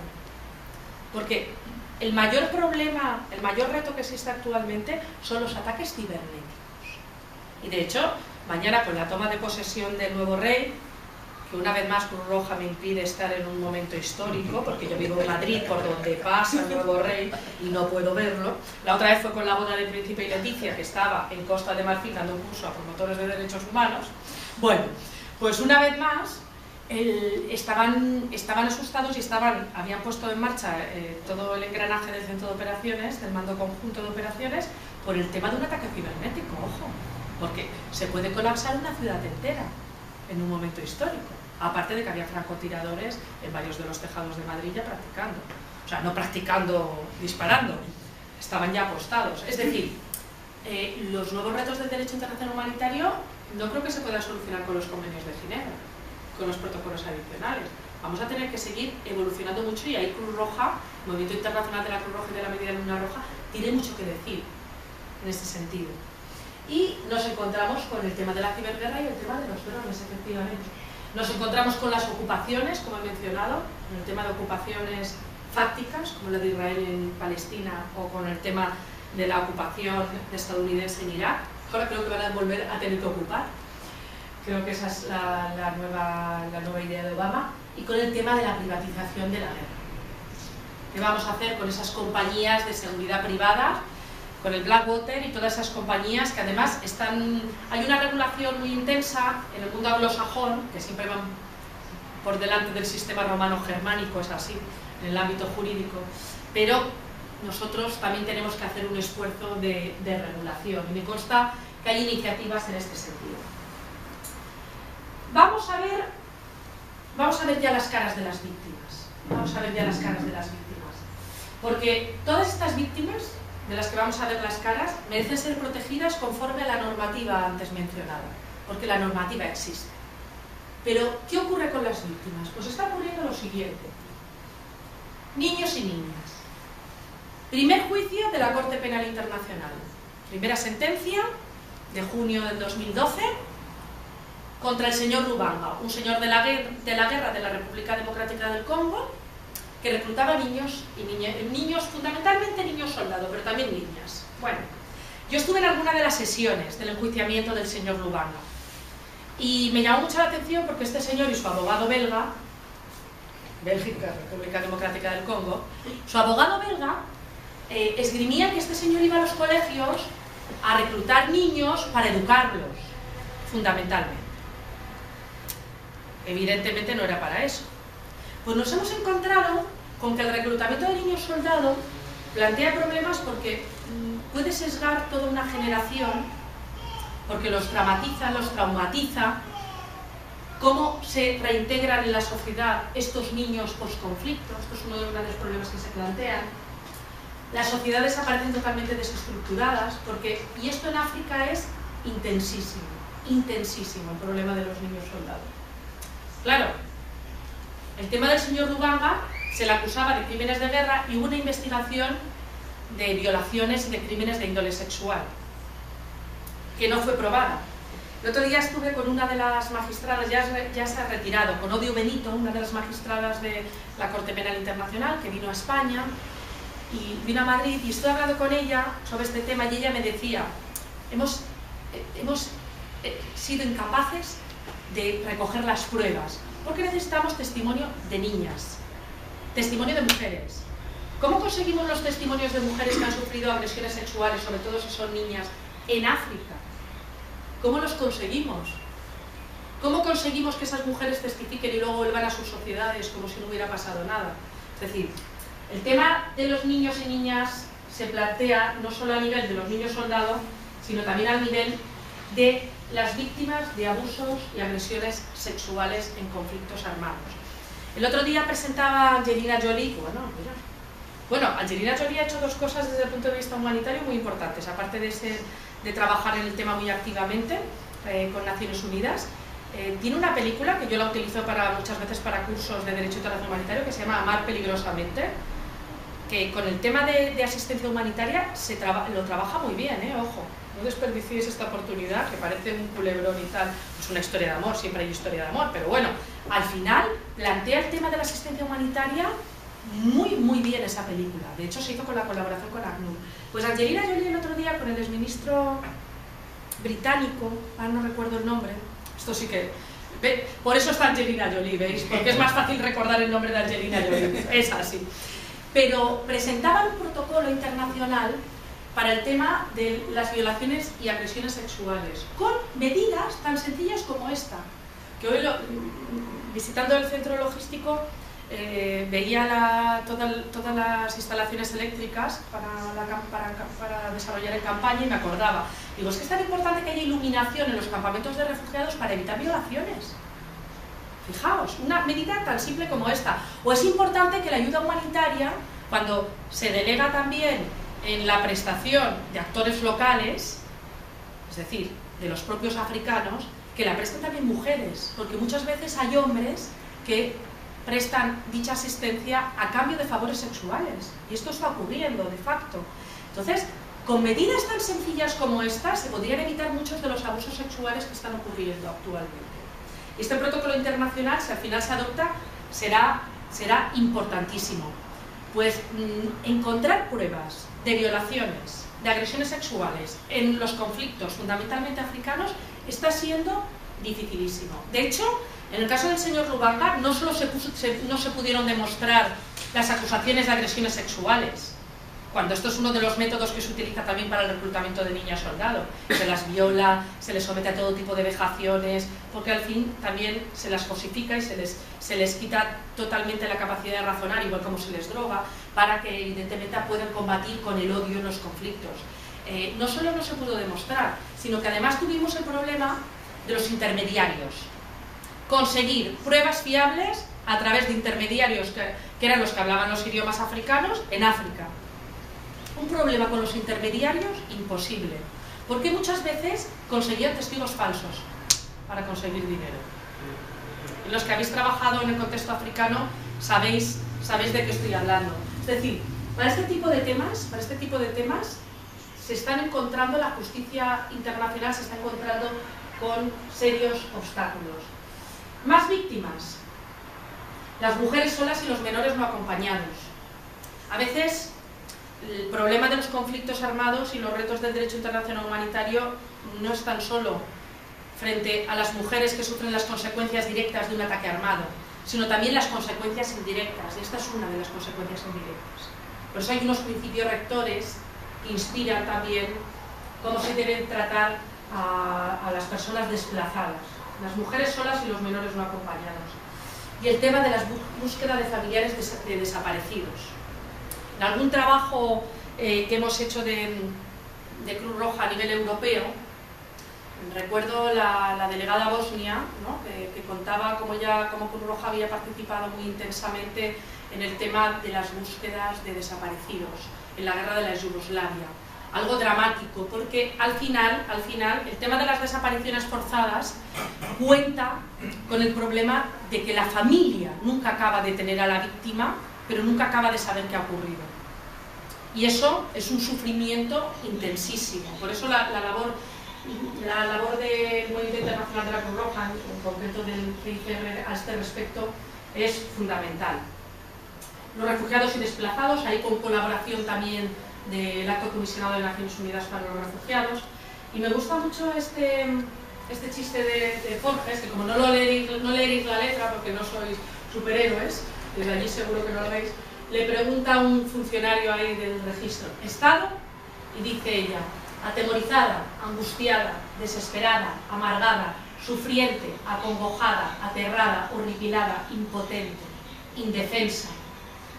Porque el mayor problema, el mayor reto que existe actualmente son los ataques cibernéticos. Y de hecho, mañana con la toma de posesión del nuevo rey, que una vez más Cruz Roja me impide estar en un momento histórico, porque yo vivo en Madrid, por donde pasa el nuevo rey, y no puedo verlo. La otra vez fue con la boda del Príncipe y Leticia, que estaba en Costa de Marfil dando un curso a promotores de derechos humanos. Bueno, pues una vez más, estaban asustados y habían puesto en marcha todo el engranaje del centro de operaciones, del mando conjunto de operaciones, por el tema de un ataque cibernético, ojo, porque se puede colapsar una ciudad entera en un momento histórico, aparte de que había francotiradores en varios de los tejados de Madrid ya practicando, o sea, no practicando disparando, estaban ya apostados. Es decir, los nuevos retos del derecho internacional humanitario no creo que se puedan solucionar con los convenios de Ginebra, con los protocolos adicionales. Vamos a tener que seguir evolucionando mucho y ahí Cruz Roja, Movimiento Internacional de la Cruz Roja y de la Media Luna Roja, tiene mucho que decir en este sentido. Y nos encontramos con el tema de la ciberguerra y el tema de los drones, efectivamente. Nos encontramos con las ocupaciones, como he mencionado, con el tema de ocupaciones fácticas, como la de Israel en Palestina, o con el tema de la ocupación estadounidense en Irak. Ahora creo que van a volver a tener que ocupar. Creo que esa es la nueva idea de Obama. Y con el tema de la privatización de la guerra. ¿Qué vamos a hacer con esas compañías de seguridad privada, con el Blackwater y todas esas compañías que además hay una regulación muy intensa en el mundo anglosajón, que siempre van por delante del sistema romano-germánico, es así, en el ámbito jurídico, pero nosotros también tenemos que hacer un esfuerzo de regulación. Y me consta que hay iniciativas en este sentido. Vamos a ver ya las caras de las víctimas. Vamos a ver ya las caras de las víctimas. Porque todas estas víctimas, de las que vamos a ver las caras, merecen ser protegidas conforme a la normativa antes mencionada, porque la normativa existe. Pero, ¿qué ocurre con las víctimas? Pues está ocurriendo lo siguiente. Niños y niñas. Primer juicio de la Corte Penal Internacional. Primera sentencia de junio del 2012 contra el señor Lubanga, un señor de la guerra de la República Democrática del Congo que reclutaba niños y niños, fundamentalmente niños soldados, pero también niñas. Bueno, yo estuve en alguna de las sesiones del enjuiciamiento del señor Lubanga y me llamó mucho la atención porque este señor y su abogado belga, Bélgica, República Democrática del Congo, su abogado belga esgrimía que este señor iba a los colegios a reclutar niños para educarlos, fundamentalmente. Evidentemente no era para eso. Pues nos hemos encontrado con que el reclutamiento de niños soldados plantea problemas porque puede sesgar toda una generación, porque los traumatiza, cómo se reintegran en la sociedad estos niños post-conflicto. Esto es uno de los grandes problemas que se plantean. Las sociedades aparecen totalmente desestructuradas, y esto en África es intensísimo, el problema de los niños soldados. Claro, el tema del señor Lubanga se le acusaba de crímenes de guerra y hubo una investigación de violaciones y de crímenes de índole sexual, que no fue probada. El otro día estuve con una de las magistradas, ya se ha retirado, con Odio Benito, una de las magistradas de la Corte Penal Internacional, que vino a España, y vino a Madrid, y estoy hablando con ella sobre este tema, y ella me decía, hemos sido incapaces de recoger las pruebas, porque necesitamos testimonio de niñas, testimonio de mujeres. ¿Cómo conseguimos los testimonios de mujeres que han sufrido agresiones sexuales, sobre todo si son niñas, en África? ¿Cómo los conseguimos? ¿Cómo conseguimos que esas mujeres testifiquen y luego vuelvan a sus sociedades como si no hubiera pasado nada? Es decir, el tema de los niños y niñas se plantea no solo a nivel de los niños soldados, sino también al nivel de las víctimas de abusos y agresiones sexuales en conflictos armados. El otro día presentaba Angelina Jolie, bueno, Angelina Jolie ha hecho dos cosas desde el punto de vista humanitario muy importantes, aparte de trabajar en el tema muy activamente con Naciones Unidas. Tiene una película que yo la utilizo muchas veces para cursos de Derecho Internacional Humanitario, que se llama Amar Peligrosamente, que con el tema de asistencia humanitaria lo trabaja muy bien, ojo, no desperdiciéis esta oportunidad, que parece un culebrón y tal, es una historia de amor, siempre hay historia de amor, pero bueno, al final plantea el tema de la asistencia humanitaria muy bien esa película. De hecho se hizo con la colaboración con ACNUR. Pues Angelina Jolie el otro día con el exministro británico, ahora no recuerdo el nombre, esto sí que... Por eso está Angelina Jolie, ¿veis? Porque es más fácil recordar el nombre de Angelina Jolie, es así. Pero presentaban un protocolo internacional para el tema de las violaciones y agresiones sexuales, con medidas tan sencillas como esta, que hoy visitando el centro logístico veía todas las instalaciones eléctricas para desarrollar en campaña y me acordaba. Digo, es que es tan importante que haya iluminación en los campamentos de refugiados para evitar violaciones. Fijaos, una medida tan simple como esta. O es importante que la ayuda humanitaria, cuando se delega también en la prestación de actores locales, es decir, de los propios africanos, que la presten también mujeres, porque muchas veces hay hombres que prestan dicha asistencia a cambio de favores sexuales, y esto está ocurriendo de facto. Entonces, con medidas tan sencillas como estas se podrían evitar muchos de los abusos sexuales que están ocurriendo actualmente. Y este protocolo internacional, si al final se adopta, será importantísimo. Pues encontrar pruebas de violaciones, de agresiones sexuales en los conflictos fundamentalmente africanos está siendo dificilísimo. De hecho, en el caso del señor Lubanga no solo no se pudieron demostrar las acusaciones de agresiones sexuales, cuando esto es uno de los métodos que se utiliza también para el reclutamiento de niñas soldado. Se las viola, se les somete a todo tipo de vejaciones, porque al fin también se las cosifica y se les quita totalmente la capacidad de razonar, igual como se les droga, para que evidentemente puedan combatir con el odio en los conflictos. no solo no se pudo demostrar, sino que además tuvimos el problema de los intermediarios. Conseguir pruebas fiables a través de intermediarios que eran los que hablaban los idiomas africanos en África. Un problema con los intermediarios imposible, porque muchas veces conseguían testigos falsos para conseguir dinero. Y los que habéis trabajado en el contexto africano sabéis de qué estoy hablando. Es decir, para este tipo de temas se están encontrando, la justicia internacional se está encontrando con serios obstáculos. Más víctimas, las mujeres solas y los menores no acompañados. A veces el problema de los conflictos armados y los retos del derecho internacional humanitario no es tan solo frente a las mujeres que sufren las consecuencias directas de un ataque armado, sino también las consecuencias indirectas, y esta es una de las consecuencias indirectas. Por eso hay unos principios rectores que inspiran también cómo se deben tratar a las personas desplazadas, las mujeres solas y los menores no acompañados. Y el tema de la búsqueda de familiares de desaparecidos. En algún trabajo que hemos hecho de Cruz Roja a nivel europeo, recuerdo la delegada bosnia, ¿no?, que contaba cómo Cruz Roja había participado muy intensamente en el tema de las búsquedas de desaparecidos en la guerra de la Yugoslavia. Algo dramático, porque al final el tema de las desapariciones forzadas cuenta con el problema de que la familia nunca acaba de tener a la víctima, pero nunca acaba de saber qué ha ocurrido. Y eso es un sufrimiento intensísimo. Por eso la labor del Movimiento Internacional de la Cruz Roja, en concreto del CICR, a este respecto, es fundamental. Los refugiados y desplazados, ahí con colaboración también del Alto Comisionado de Naciones Unidas para los Refugiados. Y me gusta mucho este chiste de Forges, que como no leeréis la letra porque no sois superhéroes, desde allí seguro que no lo veis, le pregunta a un funcionario ahí del registro, ¿Estado? Y dice ella, atemorizada, angustiada, desesperada, amargada, sufriente, acongojada, aterrada, horripilada, impotente, indefensa.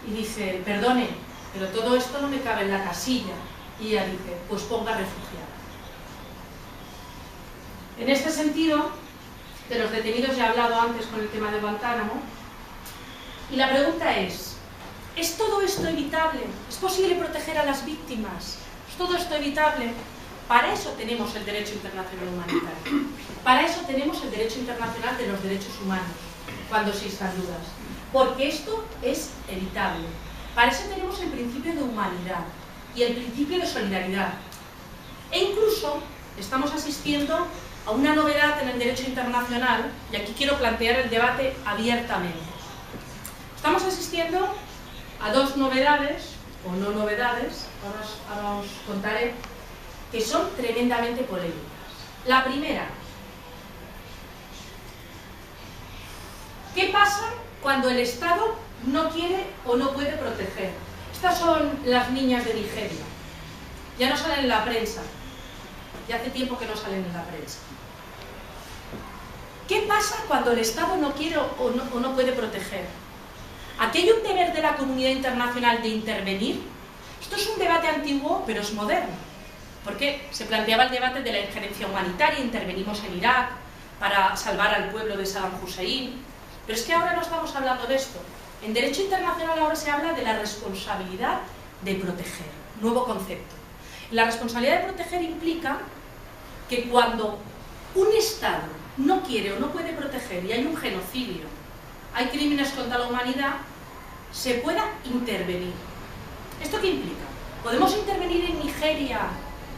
Y dice, perdone, pero todo esto no me cabe en la casilla. Y ella dice, pues ponga refugiada. En este sentido, de los detenidos ya he hablado antes con el tema de Guantánamo, y la pregunta ¿es todo esto evitable? ¿Es posible proteger a las víctimas? ¿Es todo esto evitable? Para eso tenemos el derecho internacional humanitario. Para eso tenemos el derecho internacional de los derechos humanos, cuando existan dudas. Porque esto es evitable. Para eso tenemos el principio de humanidad y el principio de solidaridad. E incluso estamos asistiendo a una novedad en el derecho internacional, y aquí quiero plantear el debate abiertamente. Estamos asistiendo a dos novedades, o no novedades, ahora os contaré, que son tremendamente polémicas. La primera, ¿qué pasa cuando el Estado no quiere o no puede proteger? Estas son las niñas de Nigeria. Ya no salen en la prensa. Ya hace tiempo que no salen en la prensa. ¿Qué pasa cuando el Estado no quiere o no puede proteger? ¿Aquí hay un deber de la comunidad internacional de intervenir? Esto es un debate antiguo, pero es moderno. Porque se planteaba el debate de la injerencia humanitaria, intervenimos en Irak para salvar al pueblo de Saddam Hussein. Pero es que ahora no estamos hablando de esto. En derecho internacional ahora se habla de la responsabilidad de proteger, nuevo concepto. La responsabilidad de proteger implica que cuando un Estado no quiere o no puede proteger y hay un genocidio, hay crímenes contra la humanidad, se pueda intervenir. ¿Esto qué implica? ¿Podemos intervenir en Nigeria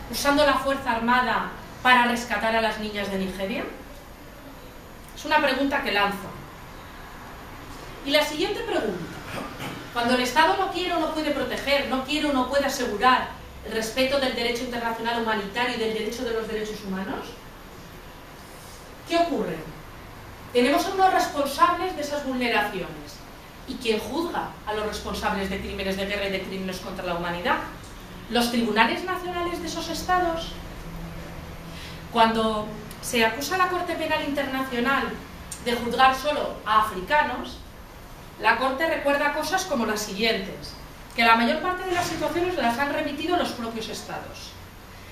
usando la fuerza armada para rescatar a las niñas de Nigeria? Es una pregunta que lanzo. Y la siguiente pregunta, cuando el Estado no quiere o no puede proteger, no quiere o no puede asegurar el respeto del derecho internacional humanitario y del derecho de los derechos humanos, ¿qué ocurre? Tenemos a unos responsables de esas vulneraciones. ¿Y quién juzga a los responsables de crímenes de guerra y de crímenes contra la humanidad? ¿Los tribunales nacionales de esos estados? Cuando se acusa a la Corte Penal Internacional de juzgar solo a africanos, la Corte recuerda cosas como las siguientes, que la mayor parte de las situaciones las han remitido los propios estados,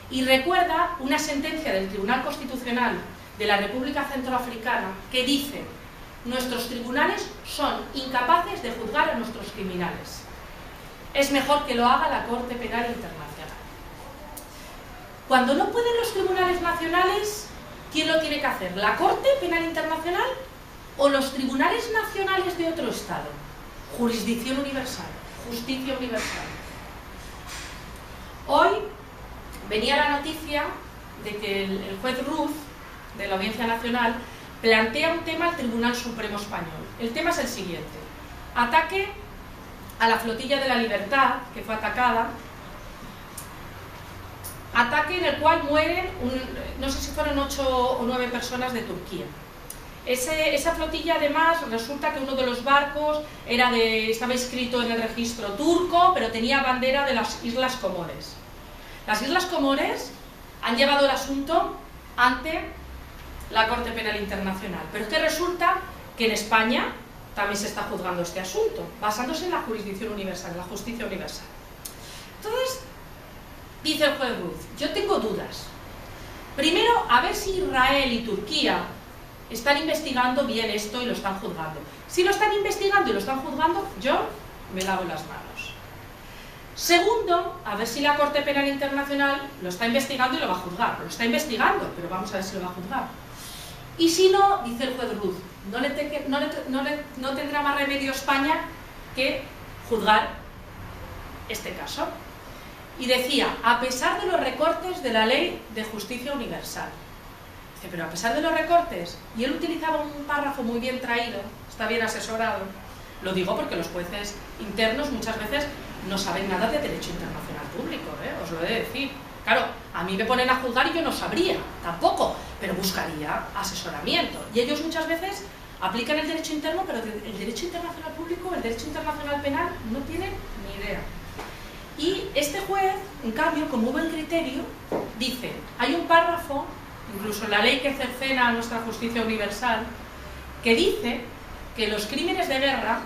y recuerda una sentencia del Tribunal Constitucional de la República Centroafricana que dice: nuestros tribunales son incapaces de juzgar a nuestros criminales. Es mejor que lo haga la Corte Penal Internacional. Cuando no pueden los tribunales nacionales, ¿quién lo tiene que hacer? ¿La Corte Penal Internacional o los tribunales nacionales de otro Estado? Jurisdicción universal, justicia universal. Hoy venía la noticia de que el juez Ruz, de la Audiencia Nacional, plantea un tema al Tribunal Supremo Español. El tema es el siguiente: ataque a la Flotilla de la Libertad, que fue atacada, ataque en el cual mueren, no sé si fueron 8 o 9 personas de Turquía. Esa flotilla, además, resulta que uno de los barcos estaba inscrito en el registro turco, pero tenía bandera de las Islas Comores. Las Islas Comores han llevado el asunto ante la Corte Penal Internacional, pero es que resulta que en España también se está juzgando este asunto, basándose en la jurisdicción universal, en la justicia universal. Entonces, dice el juez Ruz: yo tengo dudas. Primero, a ver si Israel y Turquía están investigando bien esto y lo están juzgando. Si lo están investigando y lo están juzgando, yo me lavo las manos. Segundo, a ver si la Corte Penal Internacional lo está investigando y lo va a juzgar. Lo está investigando, pero vamos a ver si lo va a juzgar. Y si no, dice el juez Ruz, no tendrá más remedio España que juzgar este caso. Y decía: a pesar de los recortes de la Ley de Justicia Universal. Dice: pero a pesar de los recortes. Y él utilizaba un párrafo muy bien traído, está bien asesorado. Lo digo porque los jueces internos muchas veces no saben nada de derecho internacional público, os lo he de decir. Claro, a mí me ponen a juzgar y yo no sabría, tampoco, pero buscaría asesoramiento. Y ellos muchas veces aplican el derecho interno, pero el derecho internacional público, el derecho internacional penal, no tienen ni idea. Y este juez, en cambio, con muy buen criterio, dice: hay un párrafo, incluso en la ley que cercena a nuestra justicia universal, que dice que los crímenes de guerra,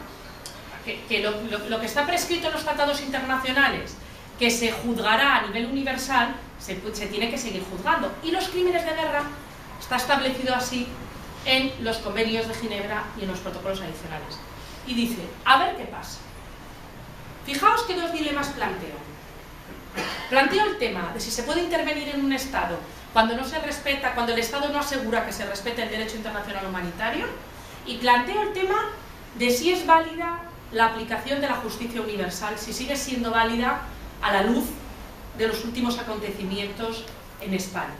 que lo que está prescrito en los tratados internacionales, que se juzgará a nivel universal, se tiene que seguir juzgando. Y los crímenes de guerra está establecido así en los convenios de Ginebra y en los protocolos adicionales. Y dice: a ver qué pasa. Fijaos que 2 dilemas planteo. Planteo el tema de si se puede intervenir en un Estado cuando no se respeta, cuando el Estado no asegura que se respete el derecho internacional humanitario, y planteo el tema de si es válida la aplicación de la justicia universal, si sigue siendo válida a la luz de los últimos acontecimientos en España.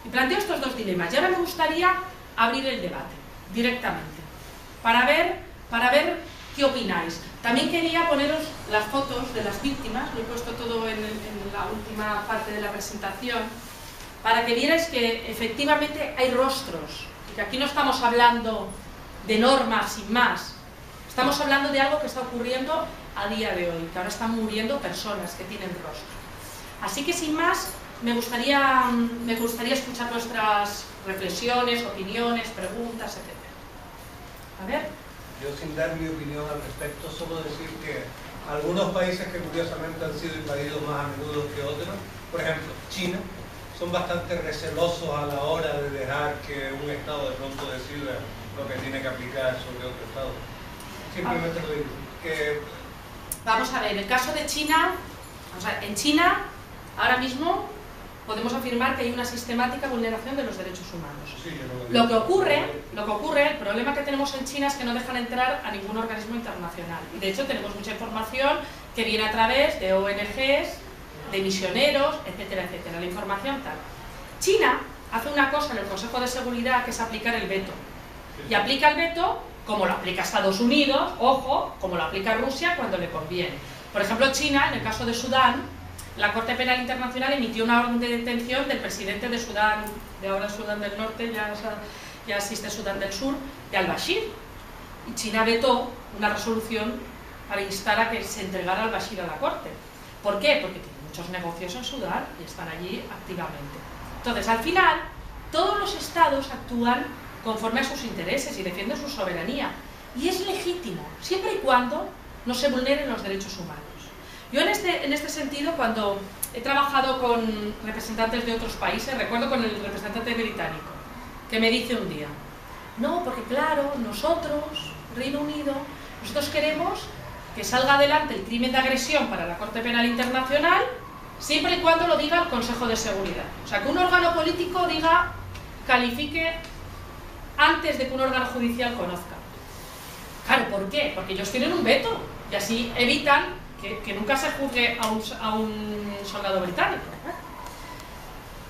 Y planteo estos 2 dilemas. Y ahora me gustaría abrir el debate directamente, para ver qué opináis. También quería poneros las fotos de las víctimas, lo he puesto todo en la última parte de la presentación, para que vierais que efectivamente hay rostros, y que aquí no estamos hablando de normas sin más, estamos hablando de algo que está ocurriendo a día de hoy, que ahora están muriendo personas que tienen rostro. Así que sin más, me gustaría escuchar vuestras reflexiones, opiniones, preguntas, etc. A ver. Yo, sin dar mi opinión al respecto, solo decir que algunos países que curiosamente han sido invadidos más a menudo que otros, por ejemplo, China, son bastante recelosos a la hora de dejar que un Estado de pronto decida lo que tiene que aplicar sobre otro Estado. Simplemente lo digo. Vamos a ver, el caso de China, o sea, en China, ahora mismo, podemos afirmar que hay una sistemática vulneración de los derechos humanos. Sí, lo que ocurre, el problema que tenemos en China es que no dejan entrar a ningún organismo internacional. Y de hecho tenemos mucha información que viene a través de ONGs, de misioneros, etcétera, etcétera. La información tal. China hace una cosa en el Consejo de Seguridad, que es aplicar el veto. Y aplica el veto como lo aplica Estados Unidos, ojo, como lo aplica Rusia cuando le conviene. Por ejemplo, China, en el caso de Sudán, la Corte Penal Internacional emitió una orden de detención del presidente de Sudán, de ahora Sudán del Norte, ya existe Sudán del Sur, de al-Bashir. Y China vetó una resolución para instar a que se entregara al-Bashir a la Corte. ¿Por qué? Porque tiene muchos negocios en Sudán y están allí activamente. Entonces, al final, todos los estados actúan conforme a sus intereses y defienden su soberanía. Y es legítimo, siempre y cuando no se vulneren los derechos humanos. Yo en este sentido, cuando he trabajado con representantes de otros países, recuerdo con el representante británico, que me dice un día, no, porque claro, nosotros, Reino Unido, nosotros queremos que salga adelante el crimen de agresión para la Corte Penal Internacional, siempre y cuando lo diga el Consejo de Seguridad. O sea, que un órgano político diga, califique antes de que un órgano judicial conozca. Claro, ¿por qué? Porque ellos tienen un veto y así evitan que nunca se juzgue a un soldado británico.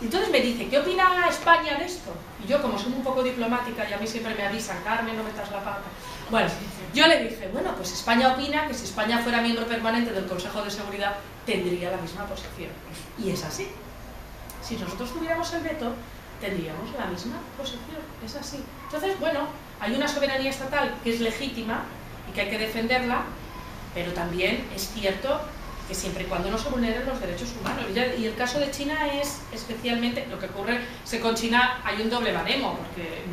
Entonces me dice, ¿qué opina España de esto? Y yo, como soy un poco diplomática y a mí siempre me avisan, Carmen, no metas la pata. Bueno, yo le dije, bueno, pues España opina que si España fuera miembro permanente del Consejo de Seguridad tendría la misma posición. Y es así. Si nosotros tuviéramos el veto, tendríamos la misma posición. Es así. Entonces, bueno, hay una soberanía estatal que es legítima y que hay que defenderla, pero también es cierto que siempre y cuando no se vulneren los derechos humanos. Y el caso de China es especialmente, lo que ocurre es que con China hay un doble baremo, porque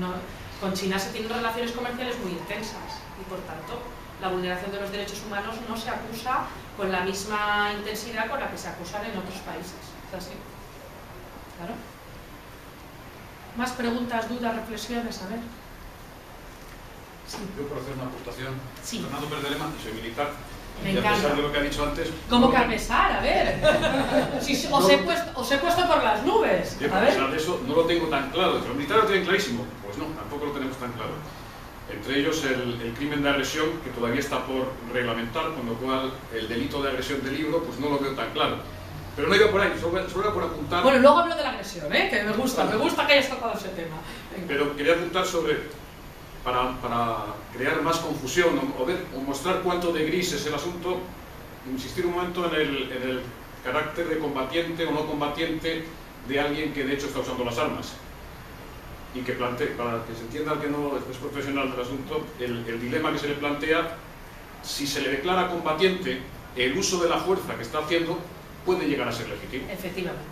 con China se tienen relaciones comerciales muy intensas y por tanto la vulneración de los derechos humanos no se acusa con la misma intensidad con la que se acusan en otros países. ¿Es así? ¿Claro? ¿Más preguntas, dudas, reflexiones? A ver. Sí. Yo por hacer una aportación, Sí. Fernando Pérez de Lema, soy militar. Me y a encanta. pesar de lo que ha dicho antes... ¿Cómo que a pesar? A ver. Si os he puesto por las nubes. Yo, A a ver. pesar de eso, no lo tengo tan claro. Los militares lo tienen clarísimo. Pues no, tampoco lo tenemos tan claro. Entre ellos el crimen de agresión, que todavía está por reglamentar, con lo cual el delito de agresión del libro, pues no lo veo tan claro. Pero no he ido por ahí, solo era por apuntar... Bueno, luego hablo de la agresión, que me gusta que hayas tocado ese tema. Venga. Pero quería apuntar sobre... Para crear más confusión o mostrar cuánto de gris es el asunto, insistir un momento en el carácter de combatiente o no combatiente de alguien que de hecho está usando las armas. Y que para que se entienda que no es profesional del asunto, el dilema que se le plantea, si se le declara combatiente, el uso de la fuerza que está haciendo puede llegar a ser legítimo. Efectivamente.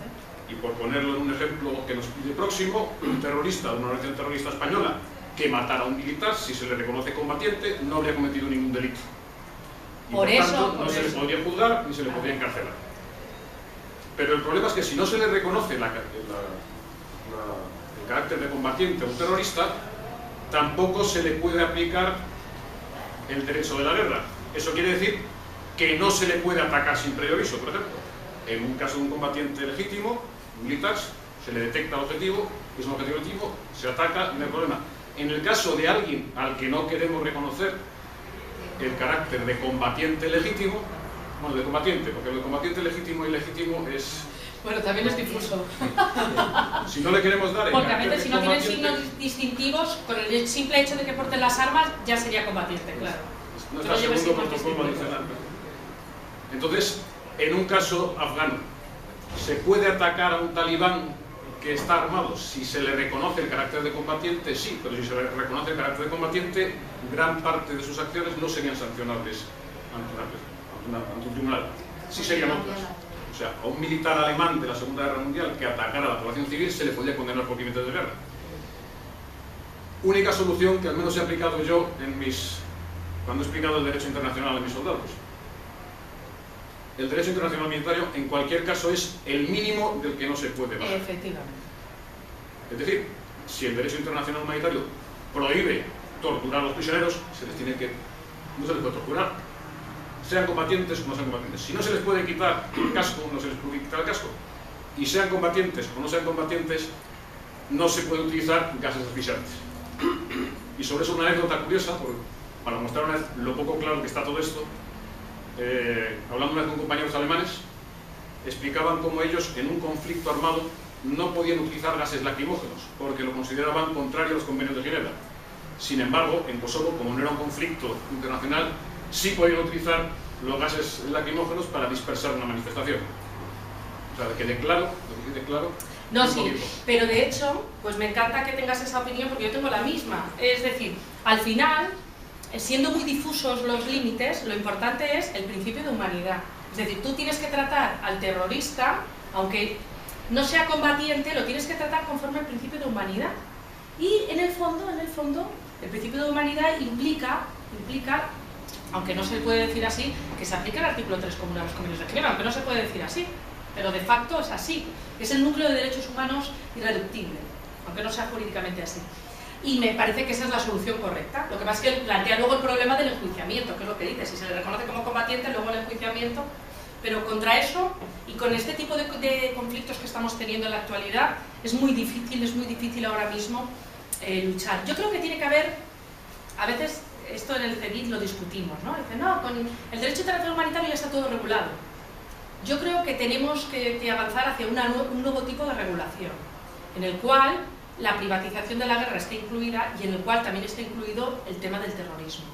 Y por ponerlo en un ejemplo que nos pide próximo, un terrorista de una organización terrorista española que matara a un militar, si se le reconoce combatiente, no habría cometido ningún delito. Y por tanto, no se le podría juzgar ni se le podría encarcelar. Pero el problema es que si no se le reconoce el carácter de combatiente a un terrorista, tampoco se le puede aplicar el derecho de la guerra. Eso quiere decir que no se le puede atacar sin previo aviso, por ejemplo. En un caso de un combatiente legítimo, militar, se le detecta el objetivo, es un objetivo legítimo, se ataca y no hay problema. En el caso de alguien al que no queremos reconocer el carácter de combatiente legítimo, bueno, de combatiente, porque lo de combatiente legítimo y legítimo es... Bueno, también es difuso. Si no le queremos dar el Porque a carácter veces si de no tienen combatiente, signos distintivos, con el simple hecho de que porten las armas, ya sería combatiente, claro. no Pero está lleva segundo signos protocolo distintivos. adicional. Entonces, en un caso afgano, ¿se puede atacar a un talibán que está armado? Si se le reconoce el carácter de combatiente, sí, pero si se le reconoce el carácter de combatiente, gran parte de sus acciones no serían sancionables ante un tribunal. Sí serían otras. O sea, a un militar alemán de la Segunda Guerra Mundial que atacara a la población civil se le podía condenar por crímenes de guerra. Única solución que al menos he aplicado yo cuando he explicado el derecho internacional a mis soldados. El derecho internacional humanitario, en cualquier caso, es el mínimo del que no se puede bajar. Efectivamente. Es decir, si el derecho internacional humanitario prohíbe torturar a los prisioneros, no se les puede torturar, sean combatientes o no sean combatientes. Si no se les puede quitar el casco, no se les puede quitar el casco. Y sean combatientes o no sean combatientes, no se puede utilizar gases asfixiantes. Y sobre eso una anécdota curiosa, para mostrar una vez lo poco claro que está todo esto. Hablando una vez con compañeros alemanes, explicaban cómo ellos en un conflicto armado no podían utilizar gases lacrimógenos porque lo consideraban contrario a los convenios de Ginebra. Sin embargo, en Kosovo, como no era un conflicto internacional, sí podían utilizar los gases lacrimógenos para dispersar una manifestación. O sea, que quede claro, lo que quede claro. No, sí, pero de hecho, pues me encanta que tengas esa opinión porque yo tengo la misma. Es decir, al final, siendo muy difusos los límites, lo importante es el principio de humanidad. Es decir, tú tienes que tratar al terrorista, aunque no sea combatiente, lo tienes que tratar conforme al principio de humanidad. Y en el fondo, el principio de humanidad implica, aunque no se puede decir así, que se aplica el artículo 3 común a los convenios de Ginebra, aunque no se puede decir así. pero de facto es así. Es el núcleo de derechos humanos irreductible, aunque no sea jurídicamente así. Y me parece que esa es la solución correcta. Lo que pasa es que plantea luego el problema del enjuiciamiento, que es lo que dice, si se le reconoce como combatiente, luego el enjuiciamiento. Pero contra eso, y con este tipo de conflictos que estamos teniendo en la actualidad, es muy difícil ahora mismo luchar. Yo creo que tiene que haber, a veces esto en el CEDID lo discutimos, ¿no? Dicen, no, con el derecho internacional humanitario ya está todo regulado. Yo creo que tenemos que avanzar hacia un nuevo tipo de regulación, en el cual la privatización de la guerra esté incluida y en el cual también está incluido el tema del terrorismo.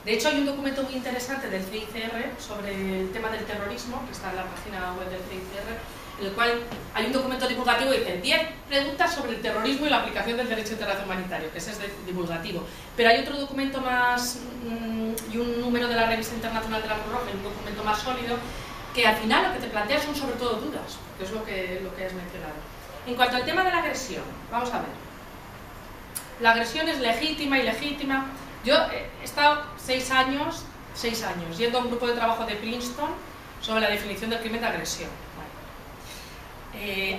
De hecho, hay un documento muy interesante del CICR sobre el tema del terrorismo, que está en la página web del CICR, en el cual hay un documento divulgativo que dice 10 preguntas sobre el terrorismo y la aplicación del derecho internacional humanitario, que ese es divulgativo. Pero hay otro documento más, y un número de la Revista Internacional de la Cruz Roja, un documento más sólido, que al final lo que te plantea son sobre todo dudas, que es lo que has mencionado. En cuanto al tema de la agresión, vamos a ver. La agresión es legítima, ilegítima. Yo he estado 6 años yendo a un grupo de trabajo de Princeton sobre la definición del crimen de agresión.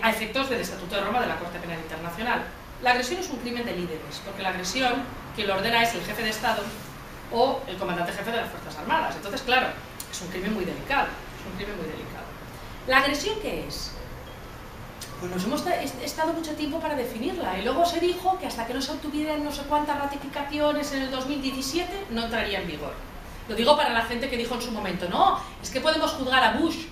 A efectos del Estatuto de Roma de la Corte Penal Internacional. La agresión es un crimen de líderes, porque la agresión, quien lo ordena es el jefe de Estado o el comandante jefe de las Fuerzas Armadas. Entonces, claro, es un crimen muy delicado. ¿La agresión qué es? Pues nos hemos estado mucho tiempo para definirla y luego se dijo que hasta que no se obtuvieran no sé cuántas ratificaciones en el 2017 no entraría en vigor. Lo digo para la gente que dijo en su momento, no, es que podemos juzgar a Bush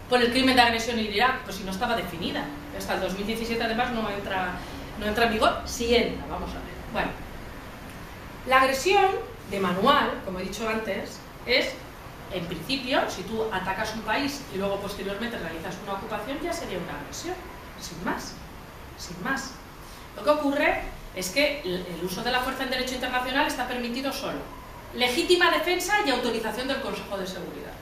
por el crimen de agresión en Irak, pues si no estaba definida. Hasta el 2017 además no entra en vigor, sí entra, vamos a ver. Bueno, la agresión de manual, como he dicho antes, es, en principio, si tú atacas un país y luego posteriormente realizas una ocupación, ya sería una agresión, sin más, sin más. Lo que ocurre es que el uso de la fuerza en derecho internacional está permitido solo. Legítima defensa y autorización del Consejo de Seguridad.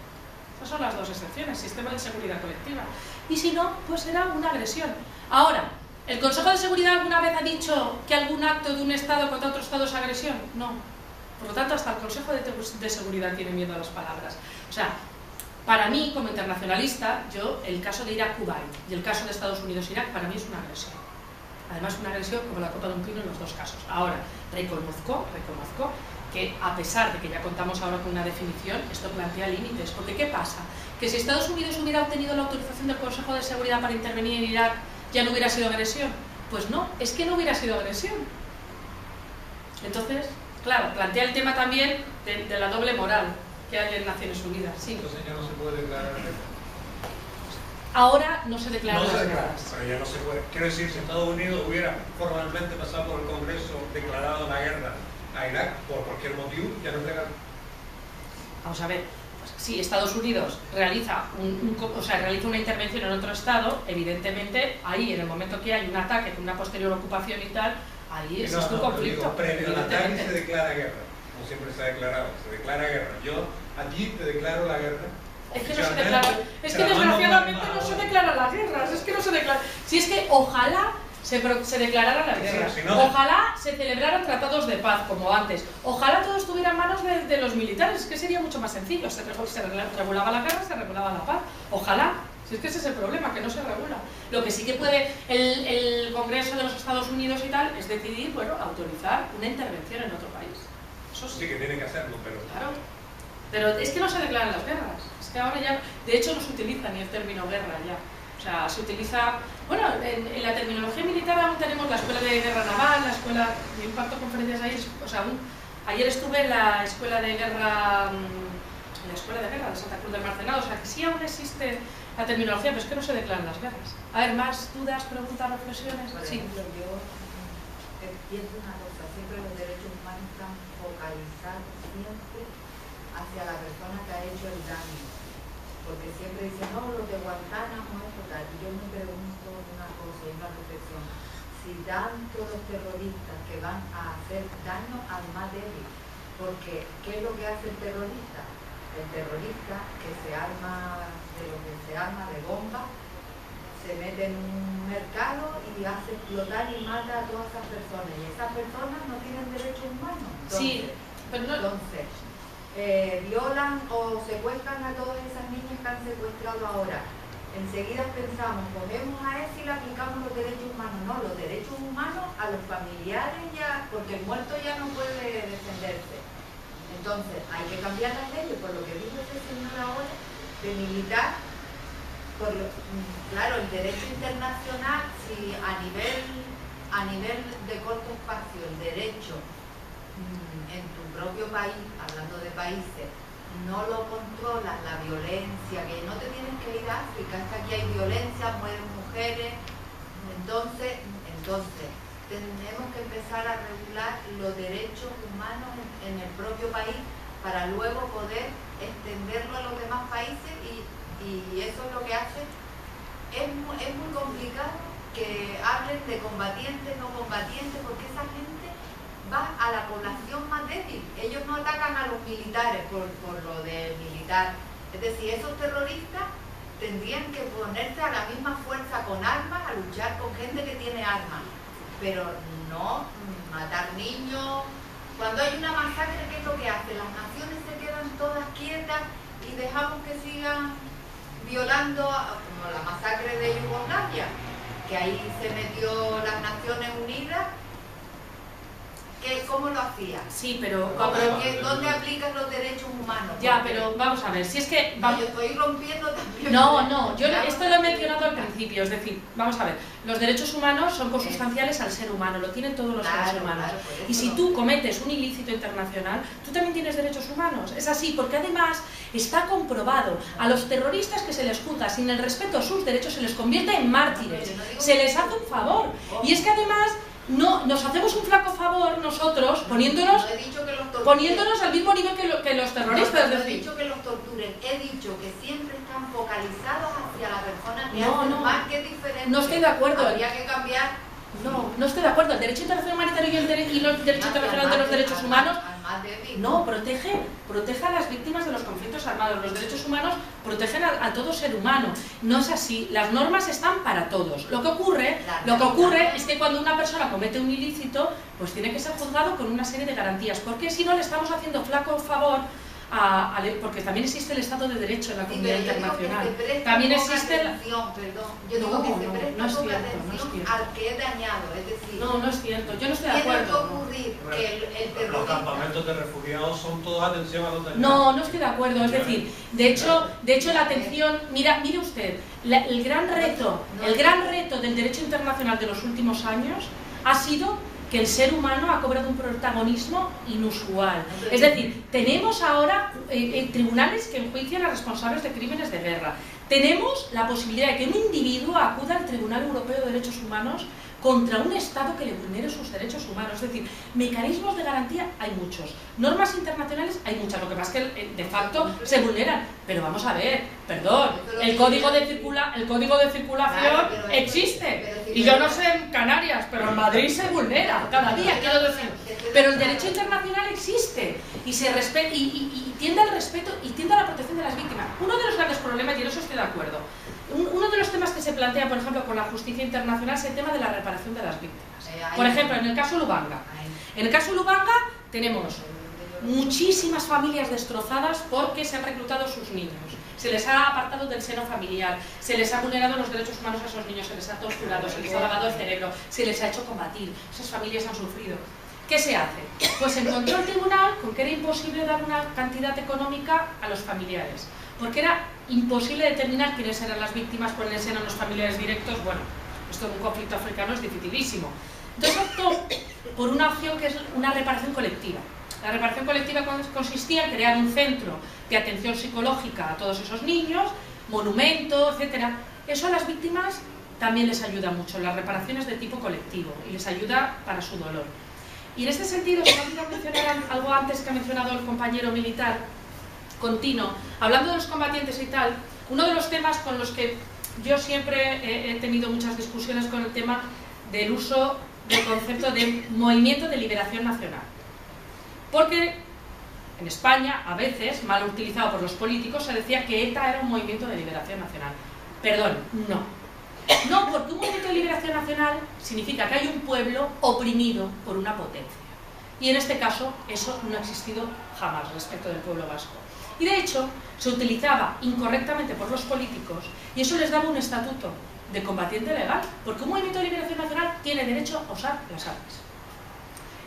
Esas son las dos excepciones, sistema de seguridad colectiva. Y si no, pues será una agresión. Ahora, ¿el Consejo de Seguridad alguna vez ha dicho que algún acto de un Estado contra otro Estado es agresión? No. Por lo tanto, hasta el Consejo de Seguridad tiene miedo a las palabras. O sea, para mí, como internacionalista, el caso de Irak-Kuwait y el caso de Estados Unidos-Irak, para mí es una agresión. Además, una agresión como la copa de un pino en los dos casos. Ahora, reconozco que a pesar de que ya contamos ahora con una definición, esto plantea límites. Porque ¿qué pasa? ¿Que si Estados Unidos hubiera obtenido la autorización del Consejo de Seguridad para intervenir en Irak, ya no hubiera sido agresión? Pues no, es que no hubiera sido agresión. Entonces, claro, plantea el tema también de la doble moral que hay en Naciones Unidas. Sí. Entonces ya no se puede declarar guerra. Ahora no se declaran las guerras. Pero ya no se puede. Quiero decir, si Estados Unidos hubiera formalmente pasado por el Congreso declarado la guerra a Irak por cualquier motivo, ya no es legal. Vamos a ver, pues, si Estados Unidos realiza una intervención en otro Estado, evidentemente ahí en el momento que hay un ataque, una posterior ocupación y tal, ahí existe un conflicto. Digo, previo al ataque se declara guerra, como siempre se ha declarado, se declara guerra. Yo allí te declaro la guerra. Es que no se declara, es que desgraciadamente no se declaran las guerras, es que no se declara. Si es que ojalá se declararan las guerras, sí, no. Ojalá se celebraran tratados de paz como antes, ojalá todo estuviera en manos de los militares, es que sería mucho más sencillo, se regulaba la guerra, se regulaba la paz, ojalá. Si es que ese es el problema, que no se regula. Lo que sí que puede el Congreso de los Estados Unidos y tal es decidir, bueno, autorizar una intervención en otro país. Eso sí. Sí que tiene que hacerlo, pero... Claro. Pero es que no se declaran las guerras. Es que ahora ya, de hecho no se utiliza ni el término guerra ya. O sea, se utiliza, bueno, en la terminología militar aún tenemos la escuela de guerra naval, la escuela, yo imparto conferencias ahí, o sea, ayer estuve en la escuela de guerra, de Santa Cruz del Marcenado, o sea, que sí aún existe la terminología, pero es que no se declaran las guerras. A ver, más dudas, preguntas, reflexiones. Por ejemplo, yo pienso una cosa, siempre los derechos humanos están focalizados siempre hacia la persona que ha hecho el daño, porque siempre dicen, no, los de Guantánamo es total, y yo me pregunto una cosa y una reflexión, si tanto los terroristas que van a hacer daño al más débil, porque ¿qué es lo que hace el terrorista? El terrorista que se arma de lo que se arma de bomba, se mete en un mercado y hace explotar y mata a todas esas personas, y esas personas no tienen derechos humanos. Entonces, sí, pero no... Entonces, violan o secuestran a todas esas niñas que han secuestrado ahora. enseguida pensamos, cogemos a ese y le aplicamos los derechos humanos. No, los derechos humanos a los familiares ya, porque el muerto ya no puede defenderse. Entonces, hay que cambiar las leyes, por lo que dijo ese señor ahora, de militar, claro, el derecho internacional, si a nivel de corto espacio, el derecho en tu propio país, hablando de países, no lo controlas, la violencia, que no te tienes que ir a África, es que aquí hay violencia, mueren mujeres, entonces tenemos que empezar a regular los derechos humanos en el propio país para luego poder extenderlo a los demás países y eso es lo que hace. Es muy complicado que hablen de combatientes, no combatientes, porque esa gente va a la población más débil. Ellos no atacan a los militares por lo de militar. Es decir, esos terroristas tendrían que ponerse a la misma fuerza con armas a luchar con gente que tiene armas. Pero no matar niños. Cuando hay una masacre, ¿qué es lo que hacen? Las naciones se quedan todas quietas y dejamos que sigan violando, como la masacre de Yugoslavia, que ahí se metió las Naciones Unidas. ¿Cómo lo hacía? Sí, pero... ¿Dónde aplican los derechos humanos? Ya, pero vamos a ver, si es que... No, yo estoy rompiendo también... No, yo esto lo he mencionado al principio, es decir, vamos a ver, los derechos humanos son consustanciales al ser humano, lo tienen todos los seres humanos. Y si tú cometes un ilícito internacional, tú también tienes derechos humanos. Es así, porque además está comprobado, a los terroristas que se les juzga sin el respeto a sus derechos se les convierte en mártires, se les hace un favor. Y es que además... No, nos hacemos un flaco favor nosotros poniéndonos al mismo nivel que los terroristas. No he dicho que los torturen, he dicho que siempre están focalizados hacia la persona que hace mal, que es diferente. No estoy de acuerdo. Habría que cambiar. No estoy de acuerdo. El derecho internacional humanitario y el derecho internacional de los derechos humanos no protege a las víctimas de los conflictos armados. Los derechos humanos protegen a todo ser humano. No es así. Las normas están para todos. Lo que ocurre es que cuando una persona comete un ilícito, pues tiene que ser juzgado con una serie de garantías. Porque si no le estamos haciendo flaco favor porque también existe el Estado de Derecho en la comunidad internacional. También existe la... Yo digo que se presta poca atención al que es dañado, es decir... No es cierto, yo no estoy de acuerdo. Tiene que ocurrir que el terrorista... Los campamentos de refugiados son todos atención a los dañados. No estoy de acuerdo, es decir, de hecho la atención... Mire usted, el gran reto del derecho internacional de los últimos años ha sido que el ser humano ha cobrado un protagonismo inusual. Es decir, tenemos ahora tribunales que enjuician a responsables de crímenes de guerra. Tenemos la posibilidad de que un individuo acuda al Tribunal Europeo de Derechos Humanos contra un Estado que le vulnere sus derechos humanos. Es decir, mecanismos de garantía hay muchos, normas internacionales hay muchas, lo que pasa es que de facto se vulneran. Pero vamos a ver, perdón, el código de circulación existe. Y yo no sé en Canarias, pero en Madrid se vulnera cada día, quiero decir. Pero el derecho internacional existe y se respeta y tiende al respeto y tiende a la protección de las víctimas. Uno de los grandes problemas, y en eso estoy de acuerdo, uno de los temas que se plantea, por ejemplo, con la justicia internacional es el tema de la reparación de las víctimas. Por ejemplo, en el caso Lubanga. En el caso Lubanga tenemos muchísimas familias destrozadas porque se han reclutado sus niños. Se les ha apartado del seno familiar, se les ha vulnerado los derechos humanos a esos niños, se les ha torturado, se les ha lavado el cerebro, se les ha hecho combatir. Esas familias han sufrido. ¿Qué se hace? Pues encontró el tribunal con que era imposible dar una cantidad económica a los familiares, porque era imposible determinar quiénes eran las víctimas por el seno de los familiares directos. Bueno, esto en un conflicto africano es dificilísimo. Entonces optó por una opción que es una reparación colectiva. La reparación colectiva consistía en crear un centro de atención psicológica a todos esos niños, monumento, etc. Eso a las víctimas también les ayuda mucho, las reparaciones de tipo colectivo, y les ayuda para su dolor. Y en este sentido, si no quiero mencionar algo antes que ha mencionado el compañero militar, Contino, hablando de los combatientes y tal, uno de los temas con los que yo siempre he tenido muchas discusiones con el tema del uso del concepto de movimiento de liberación nacional. Porque en España, a veces, mal utilizado por los políticos, se decía que ETA era un movimiento de liberación nacional. Perdón, no. No, porque un movimiento de liberación nacional significa que hay un pueblo oprimido por una potencia. Y en este caso eso no ha existido jamás respecto del pueblo vasco. Y de hecho se utilizaba incorrectamente por los políticos y eso les daba un estatuto de combatiente legal, porque un movimiento de liberación nacional tiene derecho a usar las armas.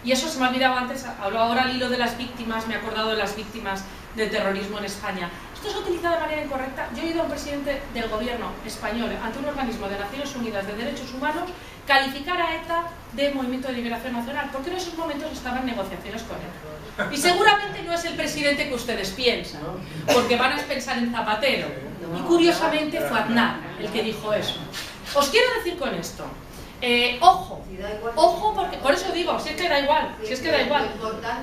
Y eso se me ha olvidado antes, hablo ahora al hilo de las víctimas, me he acordado de las víctimas del terrorismo en España. Esto se ha utilizado de manera incorrecta. Yo he oído a un presidente del gobierno español ante un organismo de Naciones Unidas de Derechos Humanos calificar a ETA de Movimiento de Liberación Nacional, porque en esos momentos estaban negociaciones con ETA. Y seguramente no es el presidente que ustedes piensan, porque van a pensar en Zapatero. Y curiosamente fue Aznar el que dijo eso. Os quiero decir con esto, ojo, porque por eso digo, si es que da igual,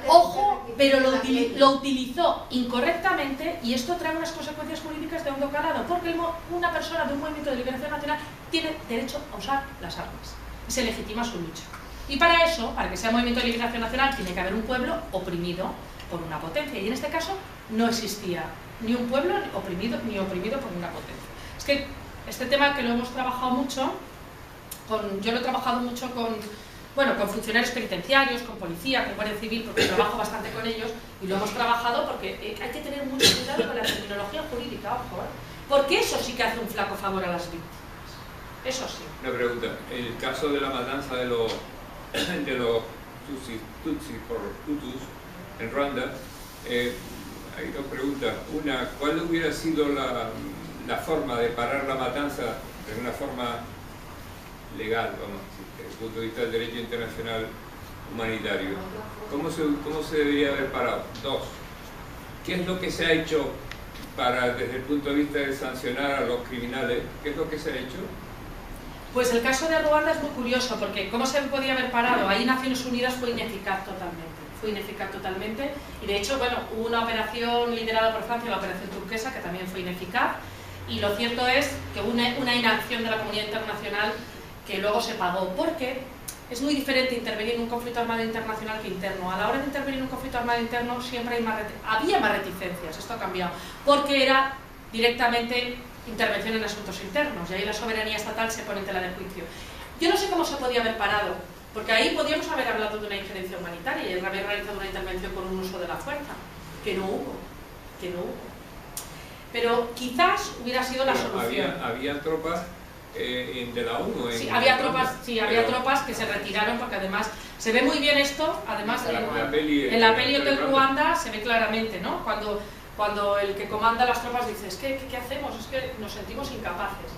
ojo, pero lo utilizó incorrectamente y esto trae unas consecuencias jurídicas de hondo calado, porque una persona de un movimiento de liberación nacional tiene derecho a usar las armas y se legitima su lucha. Y para eso, para que sea movimiento de liberación nacional, tiene que haber un pueblo oprimido por una potencia, y en este caso no existía ni un pueblo oprimido ni oprimido por una potencia. Es que este tema que lo hemos trabajado mucho, yo lo he trabajado mucho con funcionarios penitenciarios, con policía, con guardia civil, porque trabajo bastante con ellos, y lo hemos trabajado porque hay que tener mucho cuidado con la terminología jurídica, ojo, porque eso sí que hace un flaco favor a las víctimas. Eso sí. Una pregunta, en el caso de la matanza de los Tutsis por Hutus en Ruanda, hay dos preguntas. Una, ¿cuál hubiera sido la forma de parar la matanza de una forma legal, vamos a decir, desde el punto de vista del derecho internacional humanitario? ¿Cómo se debería haber parado? Dos, ¿qué es lo que se ha hecho desde el punto de vista de sancionar a los criminales? ¿Qué es lo que se ha hecho? Pues el caso de Ruanda es muy curioso, porque ¿cómo se podía haber parado? Ahí Naciones Unidas fue ineficaz totalmente, y de hecho, hubo una operación liderada por Francia, la operación turquesa, que también fue ineficaz, y lo cierto es que hubo una inacción de la comunidad internacional que luego se pagó, porque es muy diferente intervenir en un conflicto armado internacional que interno. A la hora de intervenir en un conflicto armado interno siempre había más reticencias, esto ha cambiado, porque era directamente intervención en asuntos internos, y ahí la soberanía estatal se pone en tela de juicio. Yo no sé cómo se podía haber parado, porque ahí podíamos haber hablado de una injerencia humanitaria y haber realizado una intervención con un uso de la fuerza, que no hubo. Pero quizás hubiera sido la solución. Había tropas de la ONU. Sí, había tropas que se retiraron, porque además se ve muy bien esto, además en la peli de Ruanda se ve claramente, ¿no? Cuando el que comanda las tropas dice, ¿qué hacemos? Es que nos sentimos incapaces.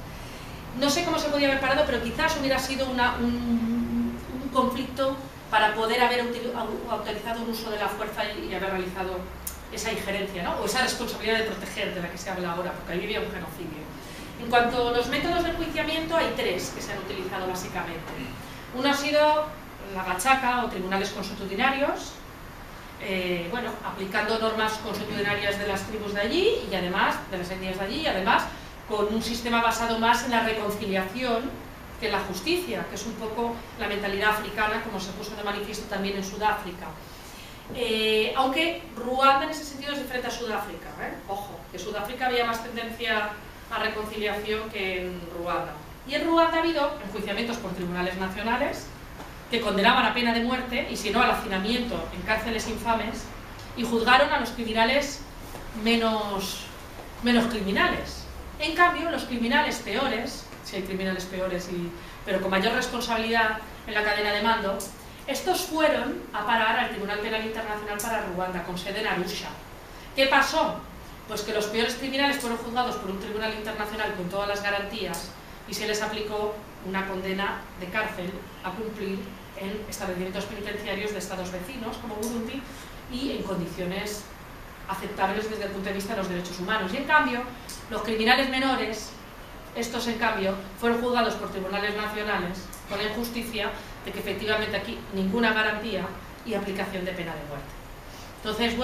No sé cómo se podía haber parado, pero quizás hubiera sido un conflicto para poder haber utilizado un uso de la fuerza y haber realizado esa injerencia, ¿no? O esa responsabilidad de proteger de la que se habla ahora, porque ahí vivía un genocidio. En cuanto a los métodos de enjuiciamiento, hay tres que se han utilizado básicamente. Uno ha sido la gachaca o tribunales consuetudinarios, aplicando normas consuetudinarias de las tribus de allí y además de las etnias de allí, y además con un sistema basado más en la reconciliación que en la justicia, que es un poco la mentalidad africana, como se puso de manifiesto también en Sudáfrica. Aunque Ruanda en ese sentido es diferente a Sudáfrica, ojo, que Sudáfrica había más tendencia a reconciliación que en Ruanda. Y en Ruanda ha habido enjuiciamientos por tribunales nacionales que condenaban a pena de muerte y si no al hacinamiento en cárceles infames, y juzgaron a los criminales menos criminales. En cambio, los criminales peores, si hay criminales peores pero con mayor responsabilidad en la cadena de mando, estos fueron a parar al Tribunal Penal Internacional para Ruanda, con sede en Arusha. ¿Qué pasó? Pues que los peores criminales fueron juzgados por un tribunal internacional con todas las garantías y se les aplicó una condena de cárcel a cumplir en establecimientos penitenciarios de estados vecinos como Burundi y en condiciones aceptables desde el punto de vista de los derechos humanos. Y en cambio, los criminales menores, estos en cambio, fueron juzgados por tribunales nacionales con la injusticia de que efectivamente aquí ninguna garantía y aplicación de pena de muerte. Entonces,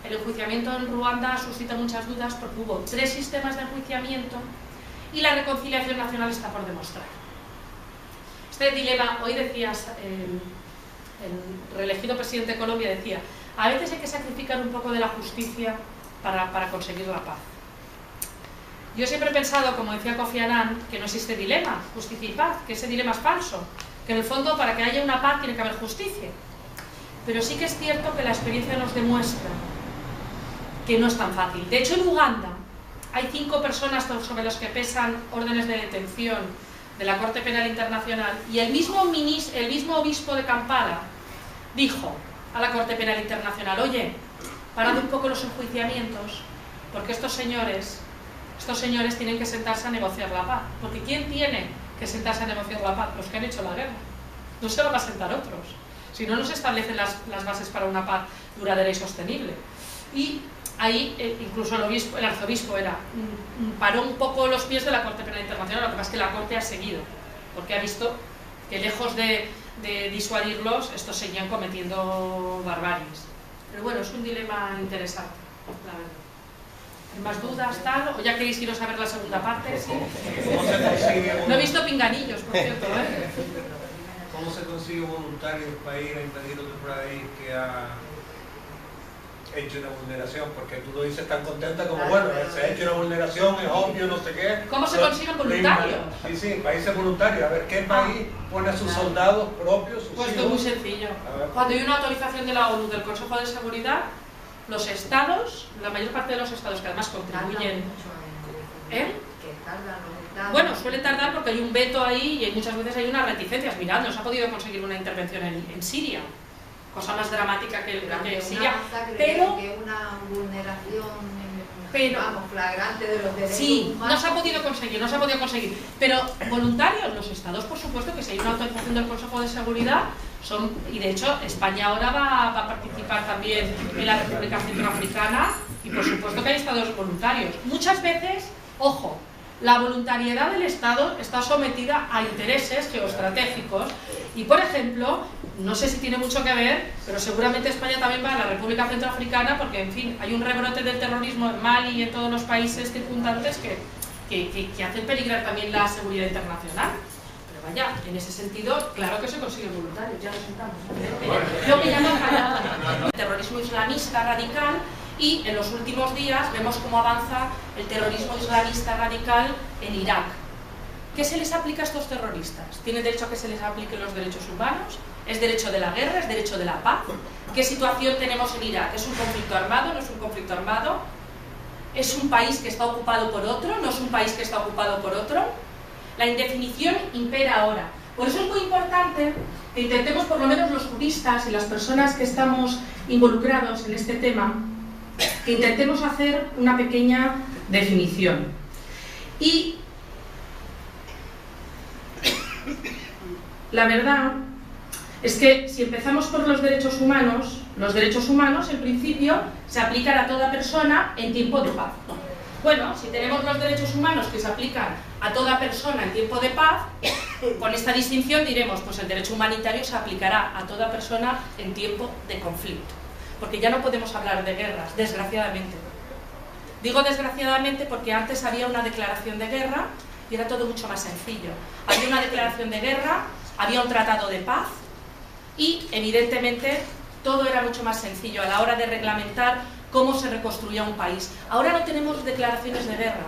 el enjuiciamiento en Ruanda suscita muchas dudas porque hubo 3 sistemas de enjuiciamiento y la reconciliación nacional está por demostrar. Este dilema, hoy decías, el reelegido presidente de Colombia decía, a veces hay que sacrificar un poco de la justicia para conseguir la paz. Yo siempre he pensado, como decía Kofi Annan, que no existe dilema, justicia y paz, que ese dilema es falso, que en el fondo para que haya una paz tiene que haber justicia. pero sí que es cierto que la experiencia nos demuestra que no es tan fácil. De hecho, en Uganda hay 5 personas sobre los que pesan órdenes de detención de la Corte Penal Internacional, y el mismo obispo de Kampala dijo a la Corte Penal Internacional: oye, parad un poco los enjuiciamientos, porque estos señores tienen que sentarse a negociar la paz. Porque ¿quién tiene que sentarse a negociar la paz? Los que han hecho la guerra. No se van a sentar otros. Si no, no se establecen las bases para una paz duradera y sostenible. Y ahí incluso el arzobispo paró un poco los pies de la Corte Penal Internacional. Lo que pasa es que la Corte ha seguido, porque ha visto que lejos de disuadirlos, estos seguían cometiendo barbaries. Pero bueno, es un dilema interesante, la verdad. ¿Hay más dudas, tal? ¿O ya queréis iros a ver la segunda parte? ¿Sí? No he visto pinganillos, por cierto, ¿eh? ¿Cómo se consigue voluntarios para ir a impedir otro país que ha hecho una vulneración? Porque tú lo dices tan contenta como, bueno, se ha hecho una vulneración, es obvio, no sé qué. ¿Cómo se consiguen voluntarios? Sí, países voluntarios. A ver, ¿qué país pone a sus soldados propios? Pues esto es muy sencillo. Cuando hay una autorización de la ONU, del Consejo de Seguridad, los estados, la mayor parte de los estados que además contribuyen... Bueno, suele tardar porque hay un veto ahí y muchas veces hay unas reticencias. Mirad, no se ha podido conseguir una intervención en Siria, cosa más dramática que Siria, pero que una vulneración flagrante de los derechos sí, humanos. no se ha podido conseguir, pero voluntarios, los estados, por supuesto, que si hay una autorización del Consejo de Seguridad, y de hecho España ahora va a participar también en la República Centroafricana, y por supuesto que hay estados voluntarios. Muchas veces, ojo, la voluntariedad del Estado está sometida a intereses geoestratégicos y, por ejemplo, no sé si tiene mucho que ver, pero seguramente España también va a la República Centroafricana porque, en fin, hay un rebrote del terrorismo en Mali y en todos los países circundantes que hacen peligrar también la seguridad internacional. Pero vaya, en ese sentido, claro que se consigue voluntario, ya lo sentamos. Lo que llaman terrorismo islamista radical. Y en los últimos días vemos cómo avanza el terrorismo islamista radical en Irak. ¿Qué se les aplica a estos terroristas? ¿Tienen derecho a que se les apliquen los derechos humanos? ¿Es derecho de la guerra? ¿Es derecho de la paz? ¿Qué situación tenemos en Irak? ¿Es un conflicto armado? ¿No es un conflicto armado? ¿Es un país que está ocupado por otro? ¿No es un país que está ocupado por otro? La indefinición impera ahora. Por eso es muy importante que intentemos, por lo menos los juristas y las personas que estamos involucrados en este tema, que intentemos hacer una pequeña definición. Y la verdad es que si empezamos por los derechos humanos en principio se aplican a toda persona en tiempo de paz. Bueno, si tenemos los derechos humanos que se aplican a toda persona en tiempo de paz, con esta distinción diremos, pues el derecho humanitario se aplicará a toda persona en tiempo de conflicto. Porque ya no podemos hablar de guerras, desgraciadamente. Digo desgraciadamente porque antes había una declaración de guerra y era todo mucho más sencillo. Había una declaración de guerra, había un tratado de paz y, evidentemente, todo era mucho más sencillo a la hora de reglamentar cómo se reconstruía un país. Ahora no tenemos declaraciones de guerra,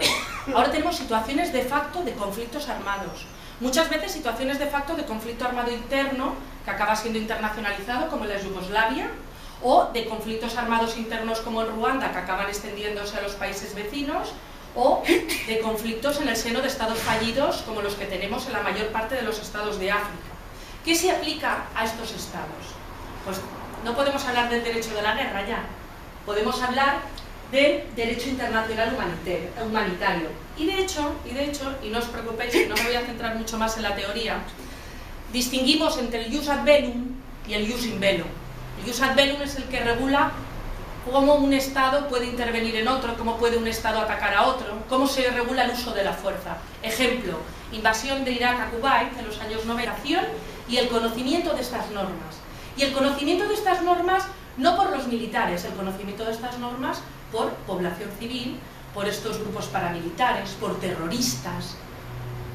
ahora tenemos situaciones de facto de conflictos armados. Muchas veces situaciones de facto de conflicto armado interno que acaba siendo internacionalizado, como en la Yugoslavia, o de conflictos armados internos como en Ruanda, que acaban extendiéndose a los países vecinos, o de conflictos en el seno de estados fallidos, como los que tenemos en la mayor parte de los estados de África. ¿Qué se aplica a estos estados? Pues no podemos hablar del derecho de la guerra ya, podemos hablar del derecho internacional humanitario. Y de hecho, y no os preocupéis, que no me voy a centrar mucho más en la teoría, distinguimos entre el jus ad bellum y el jus in bello. El jus ad bellum es el que regula cómo un Estado puede intervenir en otro, cómo puede un Estado atacar a otro, cómo se regula el uso de la fuerza. Ejemplo, invasión de Irak a Kuwait en los años 90 y el conocimiento de estas normas. Y el conocimiento de estas normas no por los militares, el conocimiento de estas normas por población civil, por estos grupos paramilitares, por terroristas,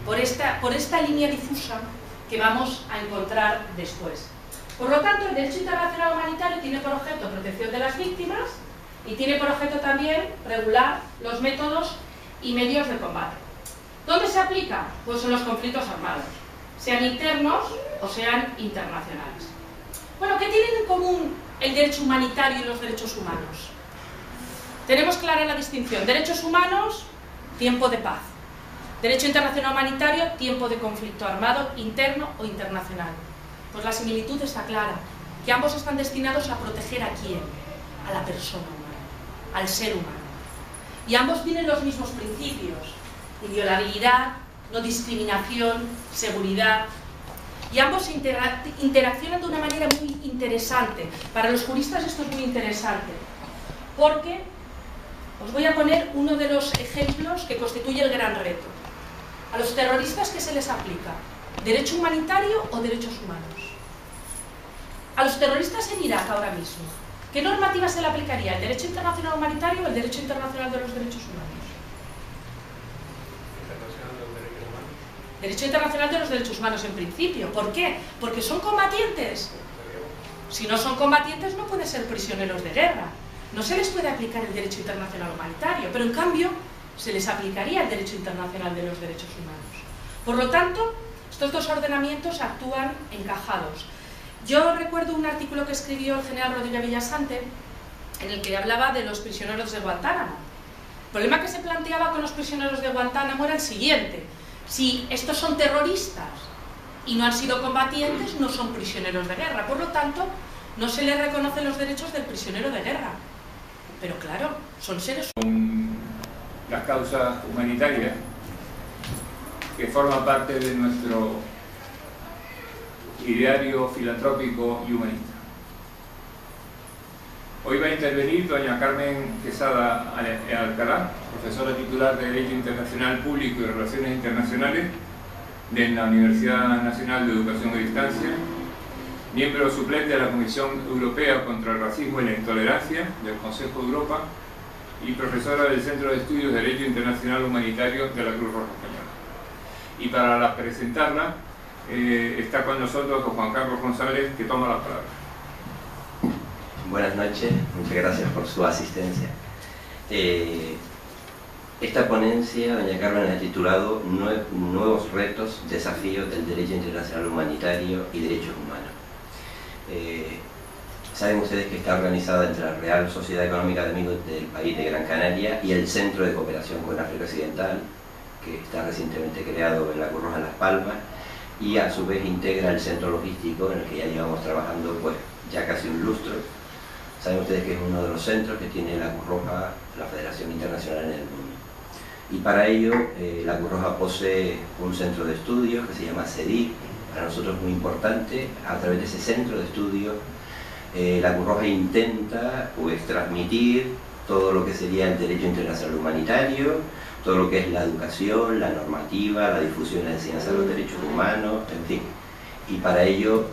por esta línea difusa que vamos a encontrar después. Por lo tanto, el derecho internacional humanitario tiene por objeto protección de las víctimas y tiene por objeto también regular los métodos y medios de combate. ¿Dónde se aplica? Pues en los conflictos armados, sean internos o sean internacionales. Bueno, ¿qué tienen en común el derecho humanitario y los derechos humanos? Tenemos clara la distinción. Derechos humanos, tiempo de paz. Derecho internacional humanitario, tiempo de conflicto armado, interno o internacional. Pues la similitud está clara, que ambos están destinados a proteger a quién, a la persona humana, al ser humano. Y ambos tienen los mismos principios: inviolabilidad, no discriminación, seguridad. Y ambos interaccionan de una manera muy interesante. Para los juristas esto es muy interesante, porque os voy a poner uno de los ejemplos que constituye el gran reto. A los terroristas, ¿qué se les aplica? ¿Derecho humanitario o derechos humanos? A los terroristas en Irak ahora mismo, ¿qué normativa se le aplicaría? ¿El derecho internacional humanitario o el derecho internacional de los derechos humanos? Derecho internacional de los derechos humanos en principio. ¿Por qué? Porque son combatientes. Si no son combatientes no pueden ser prisioneros de guerra. No se les puede aplicar el derecho internacional humanitario, pero en cambio se les aplicaría el derecho internacional de los derechos humanos. Por lo tanto, estos dos ordenamientos actúan encajados. Yo recuerdo un artículo que escribió el general Rodríguez Villasante en el que hablaba de los prisioneros de Guantánamo. El problema que se planteaba con los prisioneros de Guantánamo era el siguiente: si estos son terroristas y no han sido combatientes, no son prisioneros de guerra. Por lo tanto, no se les reconocen los derechos del prisionero de guerra. Pero claro, son seres humanos. Las causas humanitarias que forman parte de nuestro ideario filantrópico y humanista. Hoy va a intervenir doña Carmen Quesada Alcalá, profesora titular de Derecho Internacional Público y Relaciones Internacionales de la Universidad Nacional de Educación a Distancia, miembro suplente de la Comisión Europea contra el Racismo y la Intolerancia del Consejo de Europa y profesora del Centro de Estudios de Derecho Internacional Humanitario de la Cruz Roja Española. Y para presentarla está con nosotros don Juan Carlos González, que toma la palabra. Buenas noches, muchas gracias por su asistencia. Esta ponencia, doña Carmen, ha titulado Nuevos retos, desafíos del derecho internacional humanitario y derechos humanos. Saben ustedes que está organizada entre la Real Sociedad Económica de Amigos del País de Gran Canaria y el Centro de Cooperación con África Occidental, que está recientemente creado en la Cruz Roja Las Palmas, y a su vez integra el centro logístico en el que ya llevamos trabajando pues ya casi un lustro. Saben ustedes que es uno de los centros que tiene la Cruz Roja, la Federación Internacional en el mundo. Y para ello la Cruz Roja posee un centro de estudios que se llama CEDIC, para nosotros muy importante. A través de ese centro de estudios la Cruz Roja intenta pues transmitir todo lo que sería el derecho internacional humanitario, todo lo que es la educación, la normativa, la difusión y la enseñanza de los derechos humanos, en fin. Y para ello,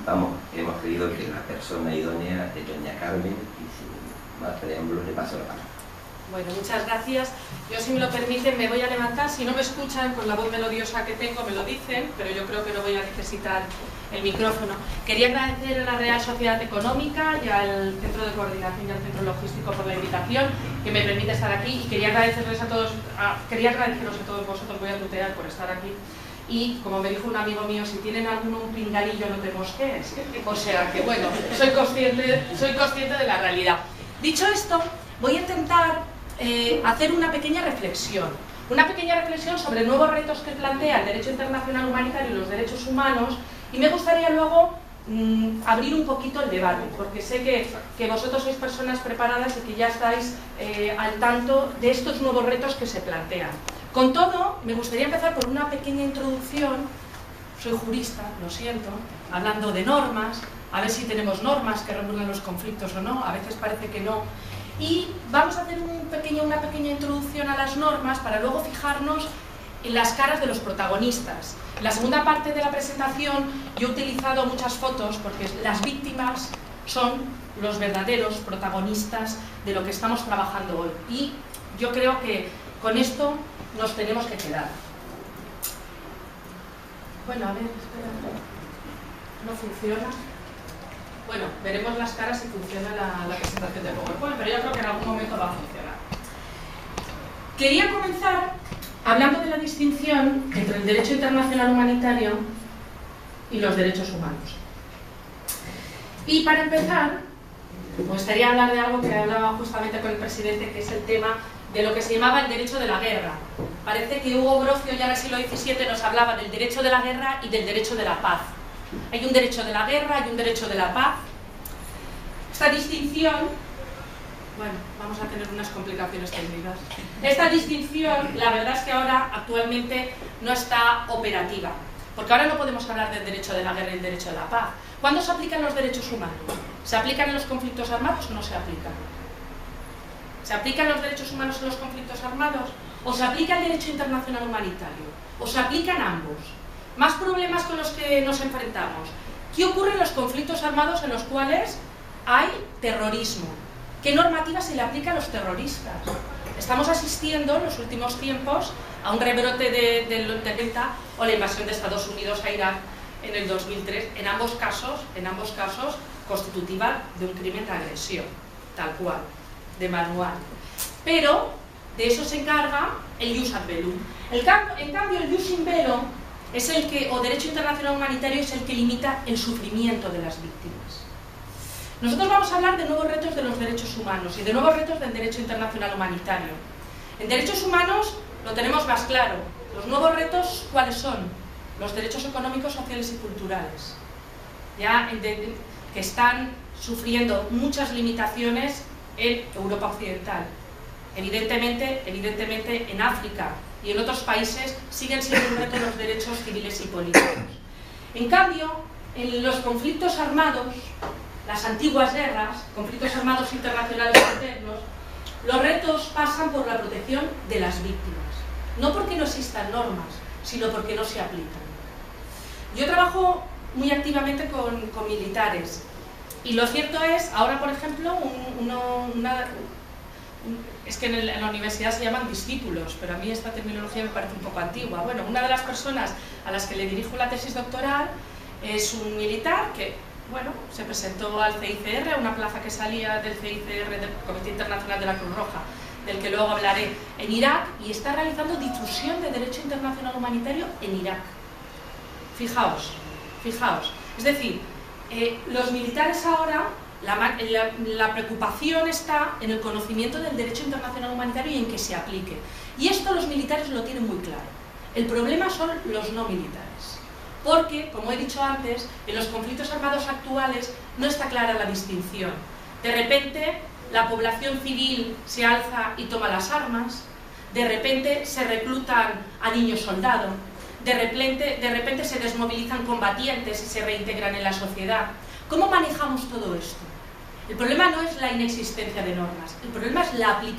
hemos creído que la persona idónea es doña Carmen, y sin más preámbulos le paso la palabra. Bueno, muchas gracias. Yo, si me lo permiten, me voy a levantar. Si no me escuchan, con la voz melodiosa que tengo me lo dicen, pero yo creo que no voy a necesitar el micrófono. Quería agradecer a la Real Sociedad Económica y al Centro de Coordinación y al Centro Logístico por la invitación, que me permite estar aquí, y quería agradeceros a todos vosotros, voy a tutear por estar aquí. Y como me dijo un amigo mío, si tienen un pinganillo no te mosquees. O sea que bueno, soy consciente de la realidad. Dicho esto, voy a intentar hacer una pequeña reflexión sobre nuevos retos que plantea el derecho internacional humanitario y los derechos humanos, y me gustaría luego abrir un poquito el debate, porque sé que vosotros sois personas preparadas y que ya estáis al tanto de estos nuevos retos que se plantean. Con todo, me gustaría empezar por una pequeña introducción. Soy jurista, lo siento, hablando de normas, a ver si tenemos normas que regulan los conflictos o no, a veces parece que no. Y vamos a hacer una pequeña introducción a las normas para luego fijarnos en las caras de los protagonistas. En la segunda parte de la presentación yo he utilizado muchas fotos porque las víctimas son los verdaderos protagonistas de lo que estamos trabajando hoy. Y yo creo que con esto nos tenemos que quedar. Bueno, a ver, espera. ¿No funciona? Bueno, veremos las caras si funciona la presentación de PowerPoint, pero yo creo que en algún momento va a funcionar. Quería comenzar hablando de la distinción entre el derecho internacional humanitario y los derechos humanos. Y para empezar, me gustaría hablar de algo que hablaba justamente con el presidente, que es el tema de lo que se llamaba el derecho de la guerra. Parece que Hugo Brocio ya en el siglo XVII nos hablaba del derecho de la guerra y del derecho de la paz. Hay un derecho de la guerra, hay un derecho de la paz. Esta distinción, bueno, vamos a tener unas complicaciones técnicas. Esta distinción, la verdad es que ahora, actualmente, no está operativa. Porque ahora no podemos hablar del derecho de la guerra y el derecho de la paz. ¿Cuándo se aplican los derechos humanos? ¿Se aplican en los conflictos armados o no se aplican? ¿Se aplican los derechos humanos en los conflictos armados? ¿O se aplica el derecho internacional humanitario? ¿O se aplican ambos? Más problemas con los que nos enfrentamos. ¿Qué ocurre en los conflictos armados en los cuales hay terrorismo? ¿Qué normativa se le aplica a los terroristas? Estamos asistiendo en los últimos tiempos a un rebrote del ETA o la invasión de Estados Unidos a Irak en el 2003, en ambos casos constitutiva de un crimen de agresión, tal cual, de manual. Pero de eso se encarga el jus ad bellum. En cambio, el jus in bello es el que, o derecho internacional humanitario, es el que limita el sufrimiento de las víctimas. Nosotros vamos a hablar de nuevos retos de los derechos humanos y de nuevos retos del derecho internacional humanitario. En derechos humanos lo tenemos más claro. Los nuevos retos, ¿cuáles son? Los derechos económicos, sociales y culturales. Ya que están sufriendo muchas limitaciones en Europa Occidental. Evidentemente en África y en otros países siguen siendo un reto los derechos civiles y políticos. En cambio, en los conflictos armados, las antiguas guerras, conflictos armados internacionales internos, los retos pasan por la protección de las víctimas. No porque no existan normas, sino porque no se aplican. Yo trabajo muy activamente con militares y lo cierto es, ahora por ejemplo, es que en la universidad se llaman discípulos, pero a mí esta terminología me parece un poco antigua. Bueno, una de las personas a las que le dirijo la tesis doctoral es un militar que, bueno, se presentó al CICR, a una plaza que salía del CICR, del Comité Internacional de la Cruz Roja, del que luego hablaré, en Irak, y está realizando difusión de derecho internacional humanitario en Irak. Fijaos. Es decir, los militares ahora, la preocupación está en el conocimiento del derecho internacional humanitario y en que se aplique. Y esto los militares lo tienen muy claro. El problema son los no militares. Porque, como he dicho antes, en los conflictos armados actuales no está clara la distinción. De repente, la población civil se alza y toma las armas, de repente se reclutan a niños soldados, de repente se desmovilizan combatientes y se reintegran en la sociedad. ¿Cómo manejamos todo esto? El problema no es la inexistencia de normas, el problema es la aplicación.